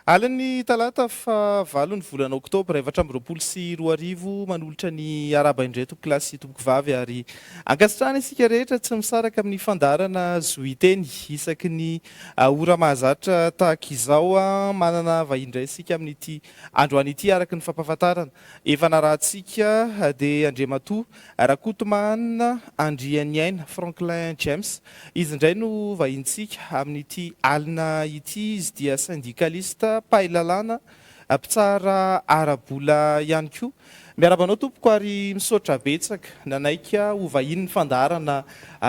Aliny talata fa valo ny volana oktobra 2024 manolotra ny araba indray tompo kilasy tompoky vavy ary ankasitrahana isika rehetra tsy misaraka amin'ny fandarana zoiteny isaky ny ora mahazatra tahaka izao manana vahindray isika amin'ity androany ity araka ny fampahafantarana efa narahantsika dia Andriamatoa Rakotomana Andriany Aina Franklin James izy indray no vahintsika amin'ity alina ity izy dia syndicaliste pailalana mpitsara arabola ihany koa miarabanao tompoko ary misaotra betsaka nanaika ho vahiny ny fandarana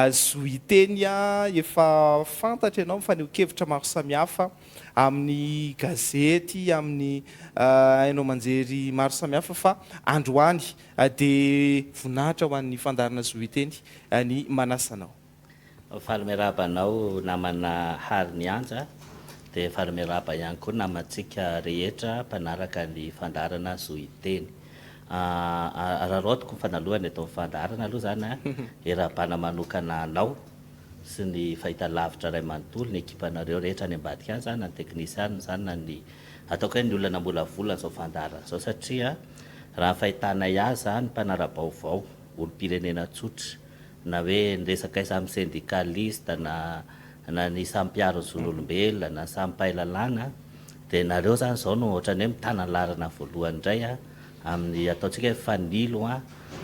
zoiteny efa fantatra ianao mifaneho-kevitra maro samihafa amin'ny gazety amin'ny hainao manjery maro samihafa fa androany dia voninahitra ho an'ny fandarana zoiteny ny manasanao. Faly miarabanao namana Hary Nianja dia faly miaraba ihany koa namantsika rehetra mpanaraka ny fandarana zoiteny. Araroatiko mifanalohany eto fandarana aloha zany era-bana manokana anao sy ny fahitalavitra ray manontolo ny ekipanareo rehetra any ambadika any zany na ny teknisiana zany na ny ataoko hoe ny olona namolavolana zao fandarana zao satria raha fahitanay azy zany mpanara-baovao olo-pirenena tsotra na hoe niresaka isa amin'ny syndicaliste na ny sampiaro ny zon'olombelona na sampailalana dia nareo zany zao no ohatrany hoe mitana larana voalohany indray amin'ny ataontsika hoe fanilo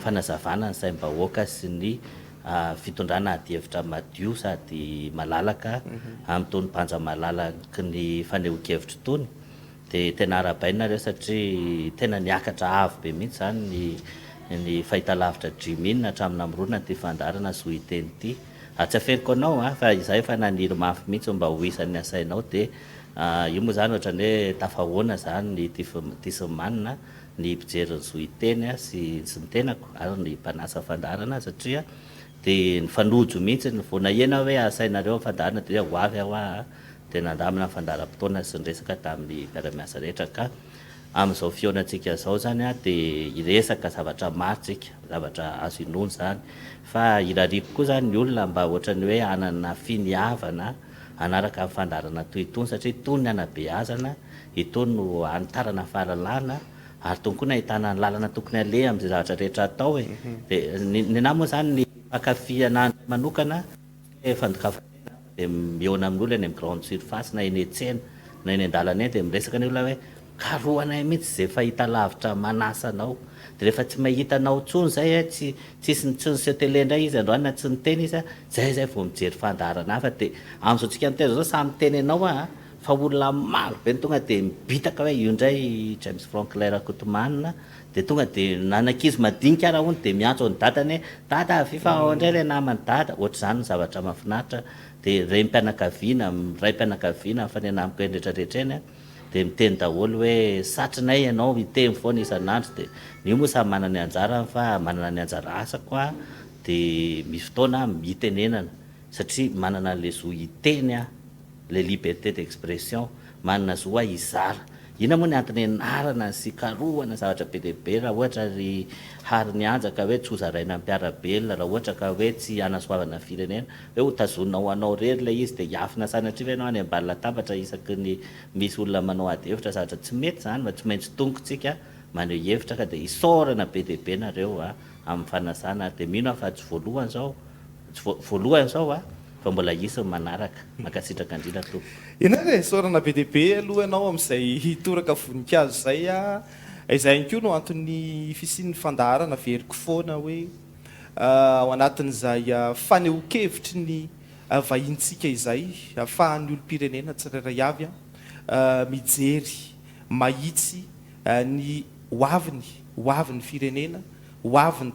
fanazavana ny saim-bahoaka sy ny fitondrana adi-hevitra madio sady malalaka amin'ny tony banja malalaky ny faneho-kevitra tony dia tena arabaina nareo satria tena niakatra avo be mihitsy zany ny fahitalavitra driminina hatramin'ny amorona ty fandarana zoiteny ity. Tsy aferiko anao fa izay efa naniry mafy mihitsy mba ho isan'ny asainao dia io moa zany ohatrany hoe tafahoana zany ny tisymanina ny mpijery ny zoiteny sy ny tenako ary ny mpanasa fandarana satria dia ny fanojo mihitsy ny voanahena hoe asainareo fandarana dia ho avy aho dia nandamina fandaram-potoana sy nyresaka tamin'ny mpiara-miasa rehetra ka amin'izao fionatsika zao zany dia iresaka zavatra maritsika zavatra azo inony zany fa irariko koa zany ny olona mba ohatrany hoe anana finiavana anaraka amin'ny fandarana toy itony satria itony ny anabeazana itony no anitarana fahalalana ary tony koa nahitana ny lalana tokony aleha amin'izay zavatra rehetra atao dia ny nahy moa zany ny mpakafiana manokana fandokafana dia miona amin'olo any amin'ny grande surface na eny an-tsena na eny an-dalana eny dia miresaka ny olona hoe karohanay mihitsy zay fahita lavitra manasanao dia rehefa tsy mahitanao tsony zay tsy niseho tele indray izy androany na tsy niteny izy zay vao mijery fandarana hafa dia amin'izao tsika miteny zao samy teny anao fa olona maro be ny tonga dia mibitaka hoe io indray James Franklin Rakotomana dia tonga dia nanankizy madinika ara hony dia miantso ny dadany hoe dada fifa ao indray ilay namany dada ohatr' izany ny zavatra mahafinaritra dia ray mpianakaviana ray mpianakaviana mifanenamiko eny rehetrarehetra eny dia miteny daholo hoe satrinay ianao iteny foana isan'andro dia io moa samy manana ny anjarany fa manana ny anjara asa koa dia misy fotoana mitenenana satria manana le zo iteny le liberté d'expression manana zo izara ina moa ny antony anarana sy karohana zavatra be dehibe raha ohatra ry Hary Nianjaka hoe tsy hozaraina mpiarabelona raha ohatra ka hoe tsy anasoavana firenena hoe ho tazonao anao rery ilay izy dia hiafina sanatria ianao any ambany latabatra isaky ny misy olona manao ady hevitra zavatra tsy mety zany fa tsy maintsy tongotsika maneho hevitra ka dia isaorana be dehibe nareo amin'ny fanasana dia mino fa tsy voalohany zao fa mbola isy manaraka makasitraka andrina tompo. Inare saorana be dehibe aloha ianao amin'izay hitoraka voninkazo zay izay ihany koa no antony fisian'ny fandarana veriko foana hoe ao anatin'izay faneho-kevitry ny vahintsika izay ahafahan'ny olo-pirenena tsirairay avy mijery mahitsy ny hoavin'ny firenena hoavin'ny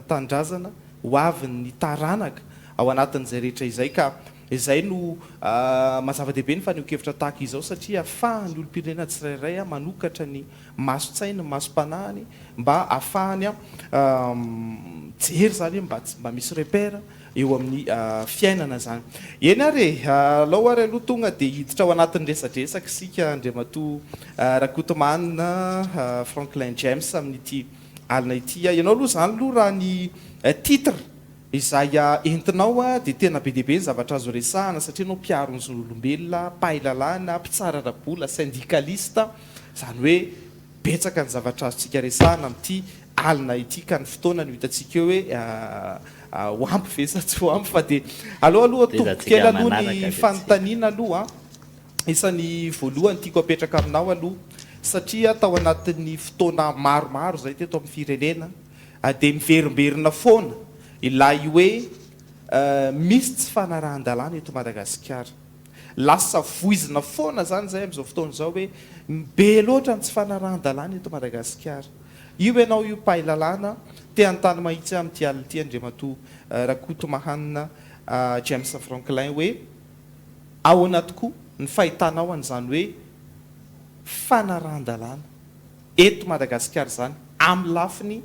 tandrazana hoavin'ny taranaka ao anatin'izay rehetra izay ka izay no mazava-dehibe ny faneho-kevitra tahaka izao satria ahafahany olo-pirenena tsirairay manokatra ny maso-tsainy maso-panahiny mba ahafahany jery zany mba misy repère eo amin'ny fiainana zany eny are lao ary aloha tonga dia hiditra ao anatin'ny resadresaka sika Andriamatoa Rakotomana Franklin James amin'ity alina ity ianao aloha zany aloha raha ny titre izay entinao dia tena be dehibe ny zavatra azo resahana satria anao mpiaro ny zon'olombelona mpahilalana mpitsara rabola syndicalista izany hoe betsaka ny zavatra azontsika resahana amin'ity alina ity ka ny fotoana ny hitantsika eo hoe hoampy ve sa tsy hoampy fa dia aloha tombokely aloha ny fanontaniana aloha isan'ny voalohany tiako apetraka aminao aloha satria tao anatin'ny fotoana maromaro zay teto amin'ny firenena dia miverimberina foana ilay hoe misy tsy fanarahan-dalàna eto Madagasikara. Lasa voizina foana zany zay amin'izao fotoana izao hoe be loatra ny tsy fanarahan-dalàna eto Madagasikara. Io ianao io mpahilalana te an-tany mahitsy amin'ity alina ity Andriamatoa Rakotomahanina James Franklin hoe ahoana tokoa ny fahitanao an'izany hoe fanarahan-dalàna eto Madagasikara zany amin'ny lafiny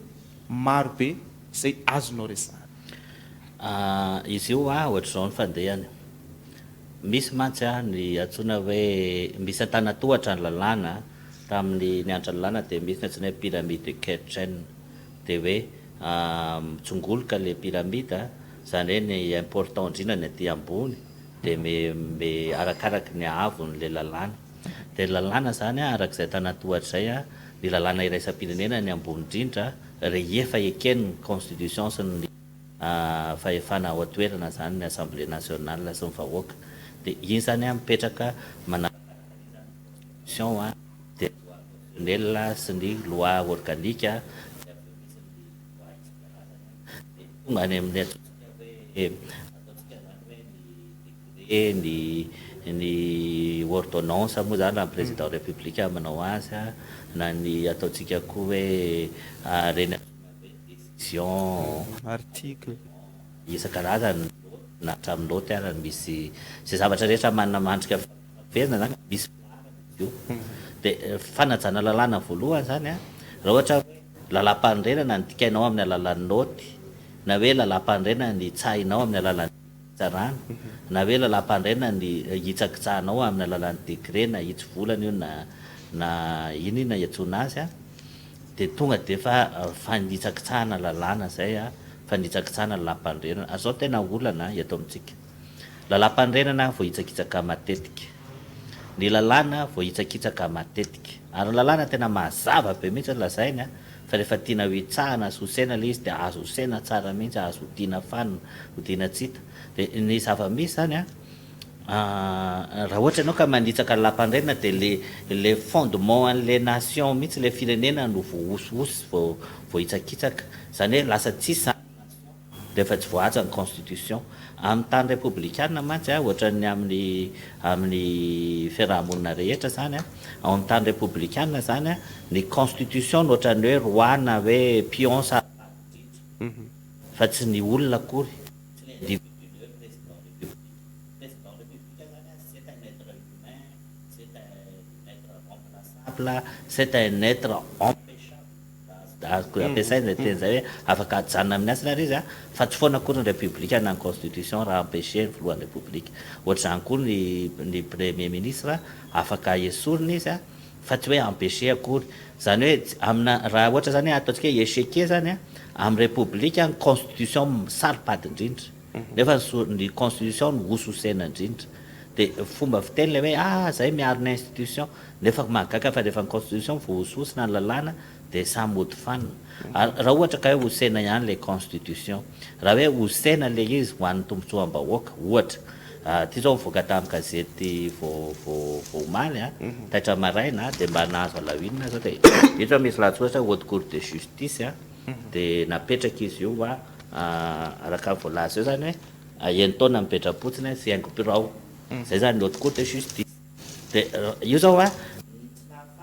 marobe izay azonao resahana. Izy io ohatr'izao ny fandehany misy mantsy ny antsoina hoe misy antanatohatra ny lalàna tamin'ny nianatra ny lalàna dia misy ny antsoina hoe pyramide de Ketchen dia hoe mitsongoloka le pyramide izany hoe ny important indrindra ny aty ambony dia me arakaraky ny ahavon'le lalàna dia lalàna zany arak'izay antanatohatra zay ny lalàna iraisam-pirenena ny ambony indrindra rehefa ekeny constitution sy ny fahefana ao atoerana zany ny assemblée nationale sy ny vahoaka dia iny zany mipetraka manation dia constitutionnel sy ny loi organique tonga any amin'ny ny ordonnance moa zany raha président républicain manao azy na ny ataontsika koa hoe reny décision article isan-karazany na hatramin'ny loty ary misy zay zavatra rehetra manana mandrika verina zany misy io dia fanajana lalàna voalohany zany raha ohatra lalam-pandrenana ny dikainao amin'ny alalan'ny noty na hoe lalam-pandrenana ny tsahinao amin'ny alalan'ny tsarana na hoe lalam-pandrenana ny hitsakitsahanao amin'ny alalan'ny degré na hitsy volana io na ino iantsona azy dia tonga dia efa fanitsakitsahana lalàna zay fanitsakitsahana lalam-pandrenana azao tena olana eto amintsika lalam-pandrenana vao hitsakitsaka matetika ny lalàna vao hitsakitsaka matetika ary lalàna tena mazava be mihitsy ny lazainy fa rehefa tiana ho itsahana azo hosena le izy dia azo hosena tsara mihitsy azo hodiana fanina hodiana tsita dia ny zava-misy zany raha ohatra ianao ka manitsaka lalam-pandrenana dia le fondement an'le nation mihitsy le firenena no voahosihosy vao hitsakitsaka zany hoe lasa tsisy rehefa tsy voahaja ny constitution amin'ny tany républicaine mantsy ohatra ny amin'ny fiarahamonina rehetra zany ao amin'ny tany républicaine zany ny constitution no ohatra ny hoe roi na hoe pion sa fa tsy ny olona akory c'est un être ampiasaina teny zay hoe afaka ajanona amin'ny asina ary izy fa tsy foana akory ny république na ny constitution raha empêché ny filohan'ny république ohatra zany koa ny premier ministre afaka esorina izy fa tsy hoe empêché akory zany hoe amina raha ohatra zany ataontsika hoe échec zany amin'ny république ny constitution saripady indrindra nefa ny constitution no hososena indrindra dia fomba fiteny le hoe zay miaro ny institution nefa mahagaga fa rehefa ny constitution voahososina ny lalàna dia samy mody fanina raha ohatra ka hoe hosena ihany le constitution raha hoe hosena le izy ho an'ny tombotsoam-bahoaka ohatra ty zao mivoaka tamin'ny gazety voaomaly taitra maraina dia mba nahazo alawinina zao dia ito misy lahatsoratra haute cour de justice dia napetraka izy io araka voalaza io zany hoe enitaona mipetra-potsiny sy haingo birao zay zany le haute cour de justice dia io zao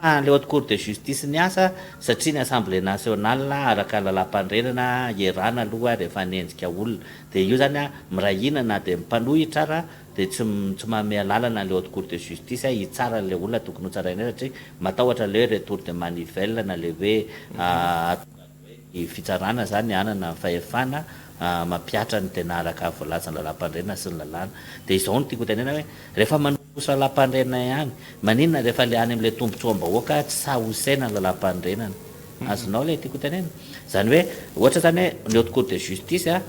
le haute cour de justice ny asa satria ny assemblée nationale araka lalam-pandrenana iarana aloha rehefa nendrika olona dia io zany mirahinana dia mipanohitra dia tsy manome lalana le haute cour de justice hitsara le olona tokony ho tsaraina satria matahotra le hoe retour de manivelle na le hoe fitsarana zany anana fahefana mapiatra ny tena araka voalaza ny lalam-pandrenana sy ny lalàna dia izao no tiako tenena hoe rehefa manosa lalam-pandrenana ihany maninona rehefa le any amin'le tombotsoam-bahoaka tsy sahosena ny lalam-pandrenana azonao le tiako tenena zany hoe ohatra zany hoe ny haute cour de justice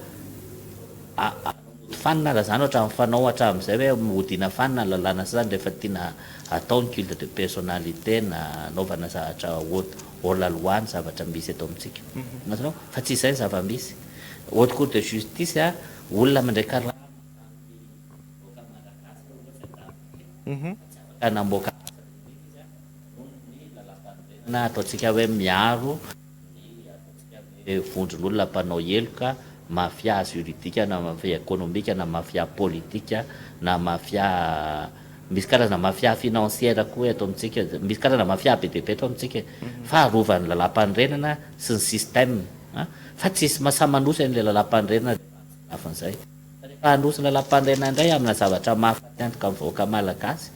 fanina raha zany ohatra mifanao hatramin'izay hoe mihodiana fanina lalàna zany rehefa tiana atao ny culte de personnalité na anaovana zavatra hors-la-loi ny zavatra misy eto amintsika matanao fa tsy izay ny zava-misy haute cour de justice olona mandray karama namoaka na ataontsika hoe miaro vondron'olona mpanao heloka mafia juridika na mafia économique na mafia politique na mafia misy karazana mafia financière koa eto amintsika misy karazana mafia be dia be eto amintsika fa arovany lalam-pandrenana sy ny système fa tsisy mahasamanosa an'ilay lalam-pandrenana afan'izay rehefa androso ny lalam-pandrenana indray amina zavatra mahafatantoka mivoaka malagasy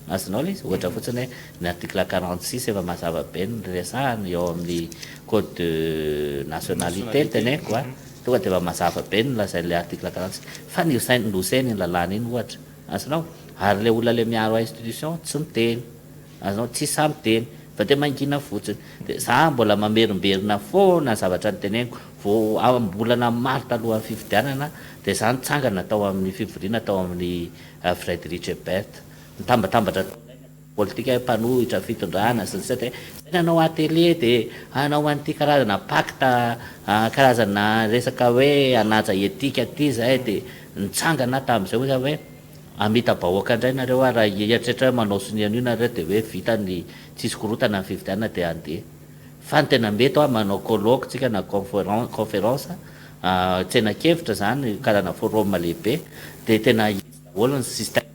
azonao le izy ohatra fotsiny hoe ny article 46 efa mazava be ny resahany eo amin'ny code de nationalité ny teneniko tonga dia efa mazava be ny lazain'ilay article 46 fa noseny ny lalàna iny ohatra azonao ary le olona le miaro institution tsy miteny azonao tsy samy miteny fa dia mangina fotsiny dia za mbola mamerimberina foana zavatra ny teneniko vao ambolana maro talohan'ny fifidianana dia za nitsangana tao amin'ny fivoriana tao amin'ny Frédéric Ebert nitambatambatra politika mpanohitra fitondrana sy ny sady zay nanao atelier dia anao an'ity karazana pacte karazana resaka hoe anaja etika aty zay dia nitsangana tamin'izay oza hoe amita bahoaka indray nareo raha eritreritra hoe manao sonian'io nareo dia hoe vita ny tsisy korotana ny fifidianana dia andeha fa ny tena mety manao colloque tsika na conférence tsenakevitra zany karazana forum lehibe dia tena olona ny système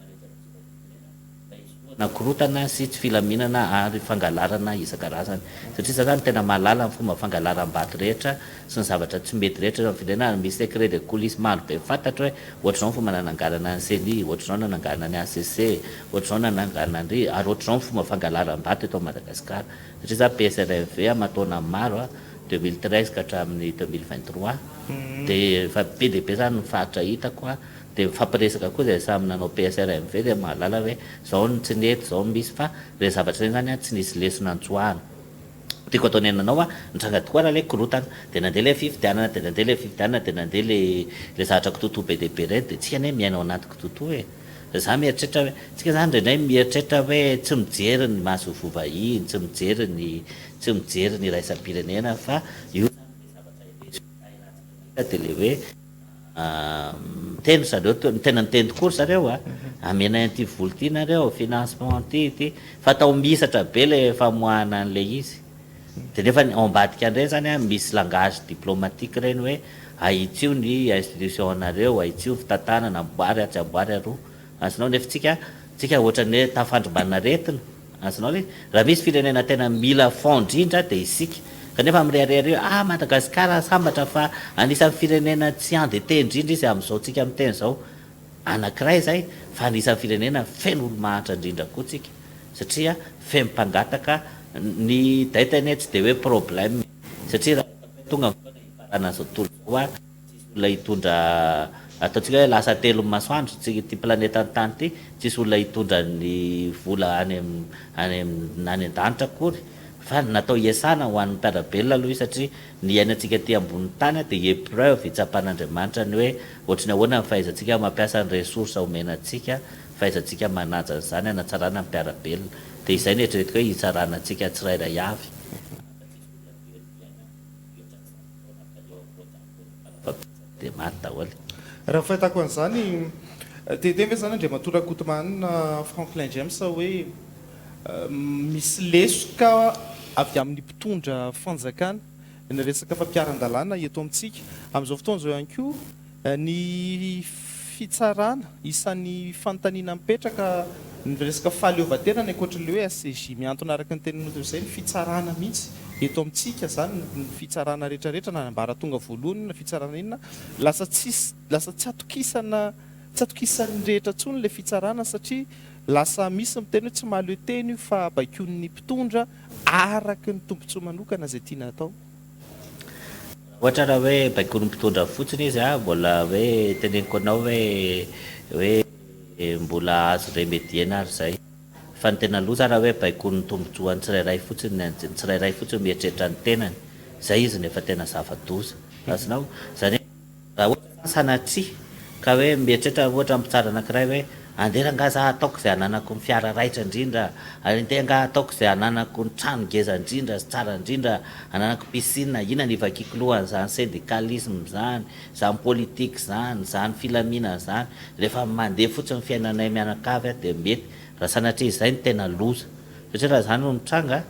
na korotana sy tsy filaminana ary fangalarana isan-karazany satria za zany tena mahalala ny fomba fangalaram-bato rehetra sy ny zavatra tsy mety rehetra firenena misy secret de coulisse maro be fantatra hoe ohatranao fomba nananganana ny CENI ohatranao nananganana ny ACC ohatranao nananganana ny ary ohatranao fomba fangalaram-bato eto Madagasikara satria za PSRMV amataona maro 2013 ka hatramin'ny 2023 dia fa be dia be zany ny faritra hitako dia fampiresaka koa zay samy nanao PSRMV dia mahalala hoe zao ny tsy nety zao misy fa le zavatra zay zany tsy nisy lesona antsoahana tiako ataony ainanao nitranga tokoa raha le korotana dia nandeha le fifidianana dia nandeha le fifidianana dia nandeha le zavatra kitoto be dia be reny dia tsika ne miainao anaty kitoto za mieritreritra hoe tsika zany indraindray mieritreritra hoe tsy mijery ny maso vovahiny tsy mijery ny raisam-pirenena fa io dia le hoe teny zareo tena niteny tokory zareo amena an'ity voly ity nareo financement ty fa atao misatra be le famoahana an'le izy dia nefa ambadika andray zany misy langage diplomatique reny hoe ahitsio ny institution nareo ahitsio fitatana na amboary tsy amboary aroa azonao nefa tsika ohatran'ny hoe tafandrombanina retina azonao le raha misy firenena tena mila fond indrindra dia isika kanefa mirehareha hoe Madagasikara sambatra fa anisan'ny firenena tsy endetté indrindra izy amin'izao tsika miteny zao anankiray zay fa anisan'ny firenena feno olo mahatra indrindra koa tsika satria feno mpangataka ny daitany tsy dia hoe problème satria raha tonga mifarana zao tontolo zao tsisy olona hitondra ataontsika hoe lasa telo masoandro ty planeta ny tany ity tsisy olona hitondra ny vola any an-danitra akory fa natao iasana ho an'ny mpiarabelona aloha io satria ny ainatsika ty ambony tany dia épreuve itsapan'Andriamanitra ny hoe ohatrany ahoana ny fahaizantsika mampiasa ny ressource omenantsika fahaizantsika manaja an'izany hanatsarana ny mpiarabelona dia izay ny eritreretiko hoe hitsaranatsika tsirairay avy dia maty daholo raha fahitako an'izany tete zany Andriamatora Kotomanina Franklin James hoe misy lesoka avy amin'ny mpitondra fanjakana ny resaka fampiaran-dalàna eto amintsika amin'izao fotoana zao ihany koa ny fitsarana isan'ny fanontaniana mipetraka ny resaka fahaleovan-tena ny ankoatran'le hoe ACJ miantona araka ny tenin'olo izay ny fitsarana mihitsy eto amintsika zany ny fitsarana rehetrarehetra na ambara tonga voalohany na fitsarana inona lasa tsy atokisan'ny rehetra ntsony le fitsarana satria lasa misy miteny hoe tsy mahaleo teny io fa baikoon'ny mpitondra araky ny tombontsoa manokana zay tiana atao ohatra raha hoe baikoon'ny mpitondra fotsiny izy mbola hoe teneniko anao hoe mbola azo remediena ary zay fa ny tena loza raha hoe baikoon'ny tombotsoany tsirairay fotsiny mieritreritra ny tenany zay izy nefa tena zava-doza azonao zany raha ohatra sanatria ka hoe mietratra ohatra mpitsara anankiray hoe andehra za ataoko zay ananako ny fiara raitra indrindra andeha ataoko zay ananako ny trano geza indrindra sy tsara indrindra ananako piscine ina ny vakiako lohany zany syndicalisme zany zany politique zany zany filamina zany rehefa mandeha fotsiny fiainanay mianakavy dia mety raha sanatria izay ny tena loza satria raha zany no mitranga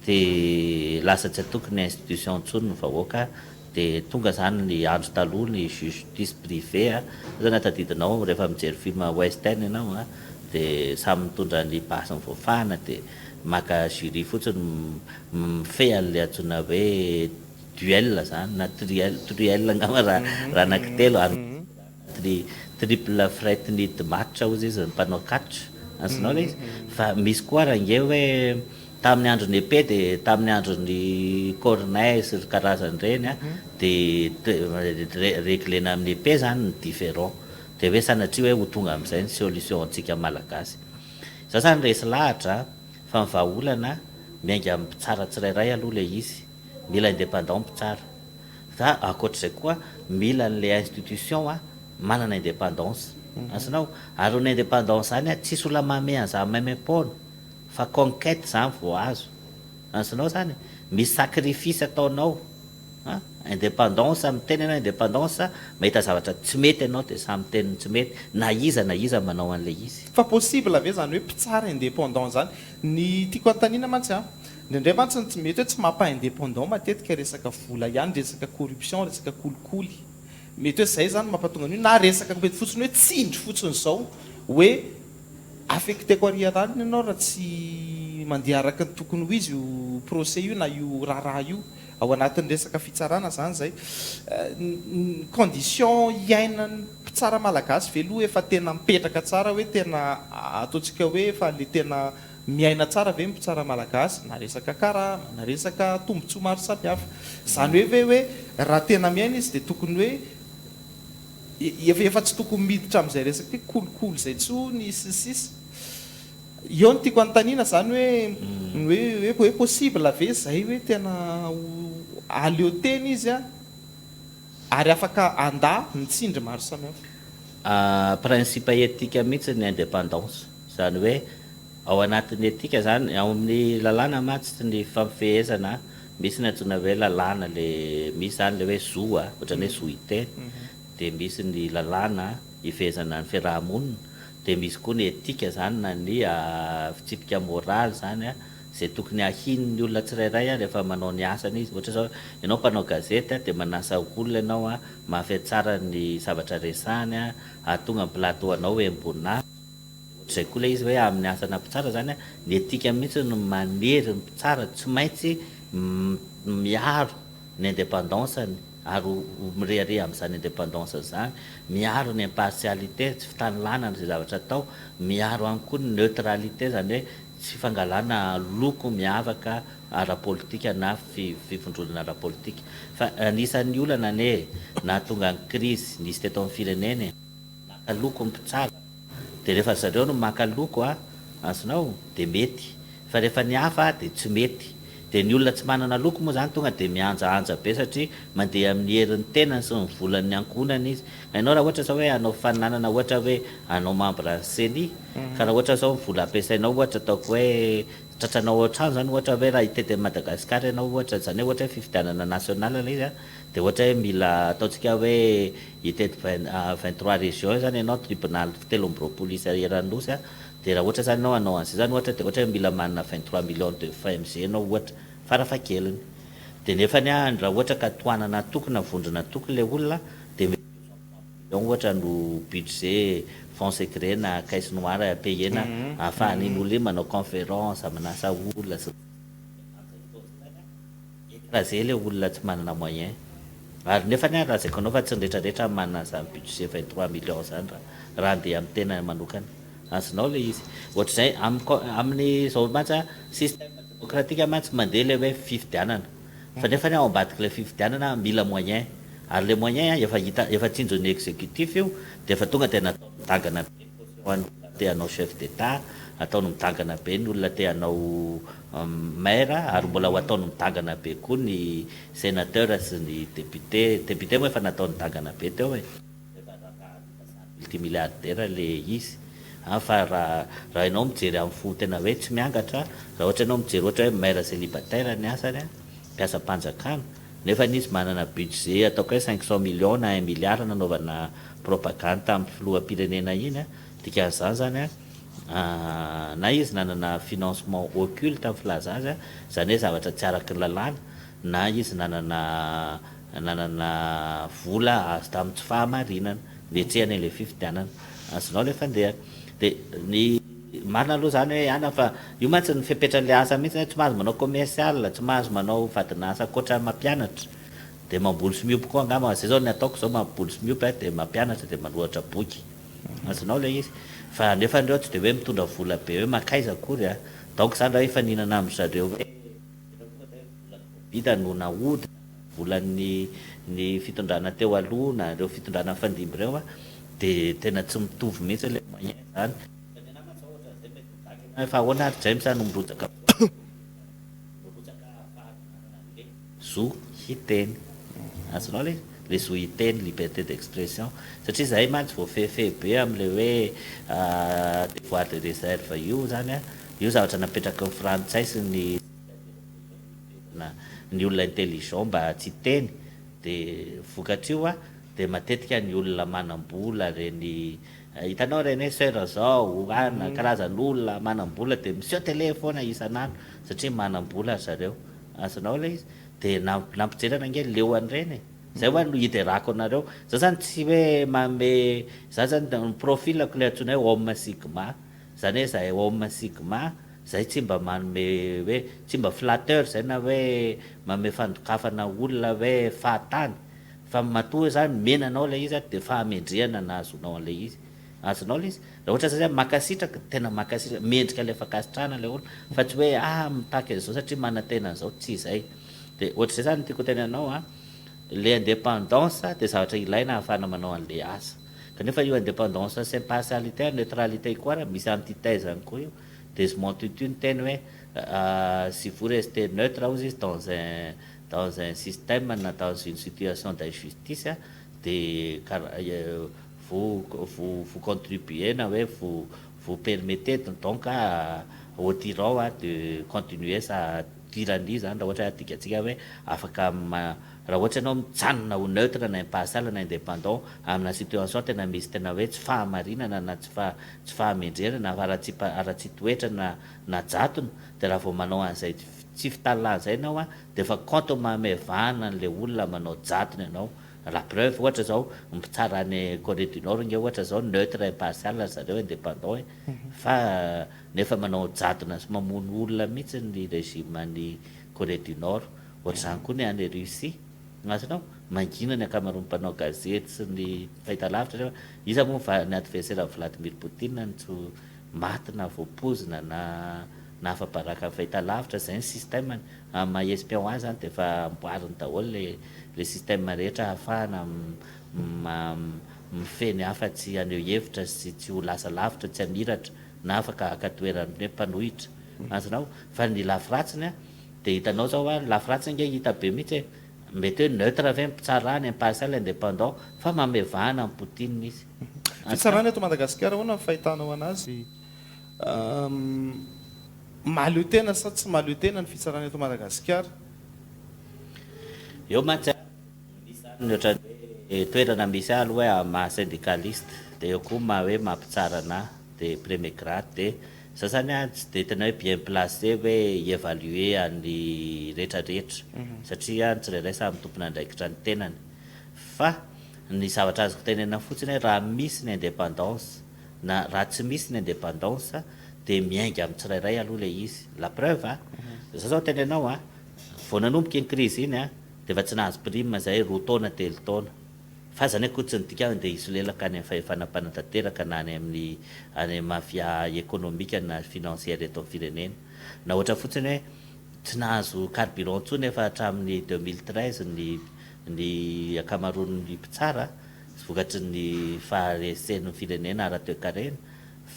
dia lasa tsy atokony institution ntsony ny vahoaka dia tonga zany ny andro taloha ny justice privé zany atadidinao rehefa mijery film western ianao dia samy mitondra ny basy ny voafahana dia maka jury fotsiny mifehy an'le antsoina hoe duel zany na truel angamba raha anankitelo triple fretny de match ozy izy ny mpanao catch ansinao le izy fa misy koa range hoe tamin'ny androny epée dia tamin'ny androny corneille sy karazan'ireny dia réglena amin'ny epée zany ny différent dia hoe sanatria hoe ho tonga amin'izay ny solution antsika malagasy za zany resy lahatra fa mivahaolana miainga mpitsara tsirairay aloha le izy mila indépendant mpitsara fa akoatr'izay koa mila n'le institution manana indépendance asinao ary ny indépendance zany tsisy olona mame an'za mamem-pona fa conquête zany vo azo ansinao zany misy sacrifice ataonao indépendance miteny anao indépendance mahita zavatra tsy mety anao dia samy teniny tsy mety na iza manao an'le izy fa possible ave zany hoe mpitsara indépendant zany ny tiako antaniana mantsy ndraindray mantsy tsy mety hoe tsy mampa indépendant matetika resaka vola ihany resaka corruption resaka kolikoly mety hoe zay zany mampatonga an'io na resaka mety fotsiny hoe tsindry fotsiny zao hoe affecteko ariarany ianao raha tsy mandeha araka ny tokony ho izy io procès io na io raharaha io ao anatin'ny resaka fitsarana zany zay condition iainany mpitsara malagasy veloha efa tena mipetraka tsara hoe tena ataontsika hoe efa le tena miaina tsara ve mpitsara malagasy na resaka karama na resaka tombontsoa maro samihafa zany hoe raha tena miaina izy dia tokony hoe efa tsy tokony miditra amin'izay resaka hoe kolikoly zay tsony sisisy eo ny tiako antaniana zany hoe possible ave zay hoe tena aleo teny izy ary afaka anda mitsindry maro samihafa principe éthique mihitsy ny indépendance zany hoe ao anatin'ny etika zany ao amin'ny lalàna matsy ny fampiehezana misy ny antsoina hoe lalàna le misy zany le hoe zo ohatrany hoe zoiteny dia misy ny lalàna ifehezana ny fiarahamonina dia misy koa ny etika zany na ny fitsipika moraly zany zay tokony ahin'ny olona tsirairay rehefa manao ny asany izy ohatra zao ianao mpanao gazety dia manasa olona ianao mahafy tsara ny zavatra resany atonga ny plateau anao hoe mbonary zay koa le izy hoe amin'ny asana mpitsara zany ny etika mihitsy no manery ny mpitsara tsy maintsy miaro ny indépendanceny ary mireare amin'izany indépendance zany miaro ny impartialité tsy fitanolonana zay zavatra atao miaro any koa ny neutralité zany hoe tsy fangalana loko miavaka ara-politika na fifondronana ara-politika fa anisan'ny olana ane na tonga ny crise nisy teto amin'ny fireneny maka loko ny mpitsara dia rehefa zareo no maka loko azonao dia mety fa rehefa ny hafa dia tsy mety dia ny olona tsy manana loko moa zany tonga dia mianjaanja be satria mandeha amin'ny herin'ny tenany sy ny volan'ny ankonany izy hainao raha ohatra zao hoe anao fananana ohatra hoe anao membre CENI ka raha ohatra zao vola ampiasainao ohatra ataoko hoe tratranao ohatrano zany ohatra hoe raha hitety Madagasikara ianao ohatra zany hoe ohatra hoe fifidianana national le izy dia ohatra hoe mila ataontsika hoe hitety 23 région zany ianao tribunal telo amby roapolo isa eranosy dia raha ohatra zany anao anao an'izay zany ohatra dia ohatra hoe mila manana 23 millions de FMG anao ohatra farafakeliny dia nefa ny raha ohatra ka toanana tokony vondrona tokony le olona dia ohatra no budget fond secret na caisse noire payena ahafahan'iny olona iny manao conférence manasa olona raha zay le olona tsy manana moyen ary nefa ny raha zay kanao fa tsy nretrarehetra manana zany budget 23 millions zany raha andeha amin'ny tena manokana azonao le izy ohatr'izay amin'ny zao matsa système démocratique matsy mandeha le hoe fifidianana fa nefa ny ao ambadika le fifidianana mila moyen ary le moyen efa tsinjon'ny exécutif io dia efa tonga dia natao midangana be te hanao chef d'état ataony midangana be ny olona te hanao maire ary mbola ho ataony midangana be koa ny sénateur sy ny député moa efa natao nidangana be teo hoe multimilliardaire le izy fa raha ianao mijery amin'ny fo tena hoe tsy miangatra raha ohatra ianao mijery ohatra hoe maire célibataire ny asany mpiasa mpanjakana nefa izy manana budget ataoko hoe 500 millions na 1 milliard nanaovana propagande tamin'ny filoham-pirenena iny dikan'izany zany na izy nanana financement occulte amin'ny filazazy zany hoe zavatra tsy araky ny lalàna na izy nanana vola azo tamin'ny tsy fahamarinana niatrehany le fifidianana azonao le fandeha dia ny marina aloha zany hoe ana fa io mantsy ny fipetrany asa mihitsy tsy mahazo manao commercial tsy mahazo manao vadina asa koatra mampianatra dia mamboly sy miopo koa angamba zay zao ny ataoko zao mamboly sy miopo dia mampianatra dia manohatra boky azonao le izy fa nefa andreo tsy dia hoe mitondra vola be hoe makaiza akory donc zany raha efa nihinana amin'ny zareo hoe vita no naody volan'ny fitondrana teo aloha na reo fitondrana fandimby reo dia tena tsy mitovy mihitsy le moyen zany fa ahoana ary James no mirojaka zo hiteny azonao le zo hiteny liberté d'expression satria zahay mantsy voafehifehy be am'le hoe devoir de réserve io zany io zavatra napetraka ny frantsay sy ny olona intelligent mba tsy teny dia vokatr' io dia matetika ny olona manam-bola reny hitanao reny hoe seur zao na karazan'olona manam-bola dia miseho télé foana isan'andro satria manam-bola zareo azonao le izy dia nampijerana ange leoany reny zay hoa no hiderako anareo za zany tsy hoe mame za zany ny profilako le antsona hoe homme sigma zany hoe zay homme sigma zay tsy mba manome hoe tsy mba flatteur zay na hoe mame fandokafana olona hoe fahatany fa matoa zany menanao le izy dia fahamendrehana na azonao an'le izy azonao le izy raha ohatra zay makasitraka tena makasitraka mendrika le fakasitrahana le olo fa tsy hoe mitaky an'izao satria manantena an'izao tsy izay dia ohatra zay zany tiako teny anao le indépendance dia zavatra ilaina ahafahana manao an'le asa kanefa io indépendance sy impartialité neutralité koa raha misy antithèse any koa io dia Montesquieu ny teny hoe si vous restez neutre izy dans un système na dans une situation d'injustice dia vous contribuez na hoe vous permettez donc au tyran de continuer sa tyrannie zany raha ohatra adikatsika hoe afaka raha ohatra ianao mijanona ho neutre na impartial na indépendant amina situation tena misy tena hoe tsy fahamarinana na tsy fahamendrena na ara-tsy toetra na jatona dia raha vao manao an'izay tsy fitalana zay ianao dia efa compte mamevana an'le olona manao jatona ianao la preuve ohatra zao mitsara ny Corée du Nord nge ohatra zao neutre impartial zareo indépendant fa nefa manao jadona sy mamono olona mihitsy ny régime ny Corée du Nord ohatra zany koa ny any Russie azonao mangina ny akamaroan'ny mpanao gazety sy ny fahitalavitra iza moa ny adversaire Vladimir Poutine ny tsy maty na voapozina na afa-baraka ny fahitalavitra zay ny système ma-espion azy zany dia efa amboariny daholo le système rehetra ahafahana mifeny hafa tsy aneo hevitra sy tsy ho lasa lavitra tsy aniratra na afaka akatoerany hoe mpanohitra azonao fa ny lafiratsiny dia hitanao zao lafiratsiny nge hita be mihitsy mety hoe neutre ve mpitsarany impartial indépendant fa mamevahana amin'ny Poutine izy fitsarany eto Madagasikara hoana ny fahitanao anazy mahaleo tena sa tsy mahaleo tena ny fitsarany eto Madagasikara eo mantsy misy oatra toerana misy aloha hoe maha-syndicaliste dia eo koa hoe mampitsarana dia premier grade dia za zany tsy dia tena hoe bien placé hoe évaluer any rehetrarehetra satria tsirairay samy tompona andraikitra ny tenany fa ny zavatra azoko tenena fotsiny hoe raha misy ny indépendance na raha tsy misy ny indépendance dia miainga amin'ny tsirairay aloha le izy la preuve za zao tenenao vao nanomboka iny crise iny dia efa tsy nahazo prime zay 2 taona 3 taona fa zany hoe kotsy ny dika dia isolelaka any amin'ny fanapanan-tanteraka na any amin'ny mafia économique na financière eto amin'ny firenena na ohatra fotsiny hoe tsy nahazo carburant ntsony efa hatramin'ny 2013 ny akamaroan'ny mpitsara vokatry ny faharesen'ny firenena ara-toekarena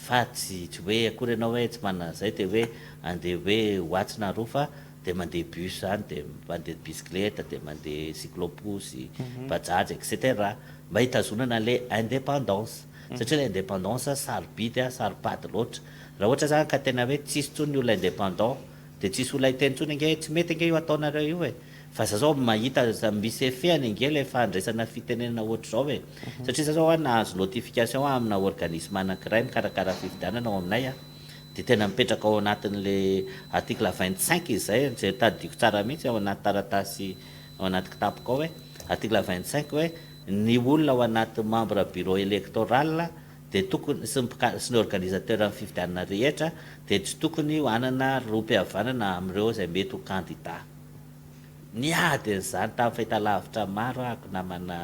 fa tsy hoe akory ianao hoe tsy manana zay dia hoe andeha hoe hoatsina roa fa dia mandeha bus zany dia mandeha bicyclette dia mandeha cyclopousse bajaj etc mba hitazonana le indépendance satria la indépendance sarobidy saropaty loatra raha ohatra zany ka tena hoe tsisy tsony olona indépendant de tsisy olona iteny tsony nge tsy mety nge io ataonareo io e fa za zao mahita misy effet nge le fandraisana fitenenana ohatra zao e satria za zao nahazo notification amina organisme anankiray mikarakara fifidianana ao aminay de tena mipetraka ao anatin'le article 25 izy zay zay tadidiko tsara mihitsy ao anaty taratasy ao anaty kitapoko ao hoe article 25 hoe ny olona ao anaty membre bureau électoral de tokony sy ny organisateur amin'ny fifidianana rehetra de tsy tokony anana roa-pihavanana am'ireo zay mety ho candidat niady n'izany tamin'ny fahitalavitra maro ako namana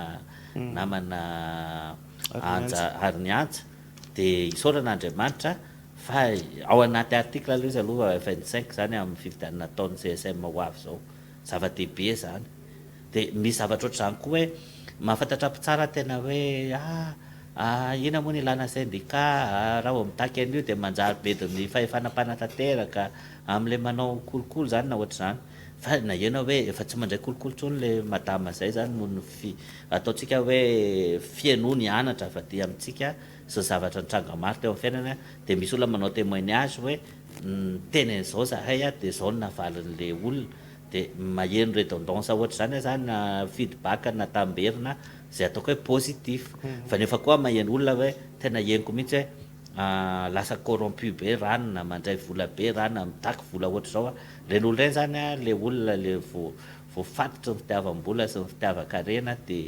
ary anja de isaorana Andriamanitra fa ao anaty article aloha izy aloha 25 zany amin'ny fifidianana taon'ny CSM ho avy zao zava-dehibe zany de misy zavatra oatra zany koa hoe mahafantatra tsara tena hoe ina moa ny ilana syndicat raha mitaky an'io de manjary bedin'ny fahefanam-panatanteraka am'le manao kolokolo zany na ohatra zany fa na iana hoe efa tsy mandray kolokolo tsony le madama zay zany no ataontsika hoe fiainoa ny anatra fa dia amintsika sy zavatra nitranga maro teo amin'ny fiainana de misy olona manao témoignage hoe teny zao zahay de zao no navalin'le olona de maheno redondance ohatra zany na feedback na tamberina zay ataoko hoe positif fa nefa koa maheno olona hoe tena henoko mihitsy hoe lasa corrompu be ranona mandray vola be rana mitaky vola ohatra zao reny olona reny zany le olona le voafatotra ny fitiavam-bola sy ny fitiavan-karena de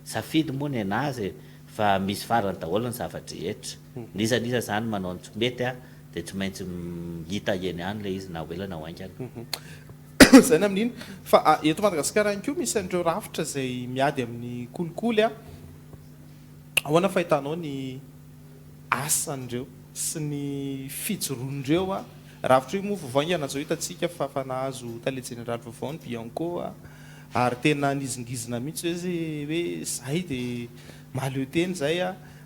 safidy moa ny anazy fa misy farany daholo ny zavatra rehetra nisaniza zany manao tsy mety de tsy maintsy hita eny any le izy na hoelana ho aingana zay na amin'iny fa eto Madagasikara ihany koa misy an'ireo rafitra zay miady amin'ny kolikoly ahoana fahitanao ny asan'ireo sy ny fijoroandreo rafitra io moa vavaingana zao hitantsika fa nahazo tale général vaovao ny Bianco ary tena nizingizina mihitsy hoe hoe zahay de mahaleo teny zay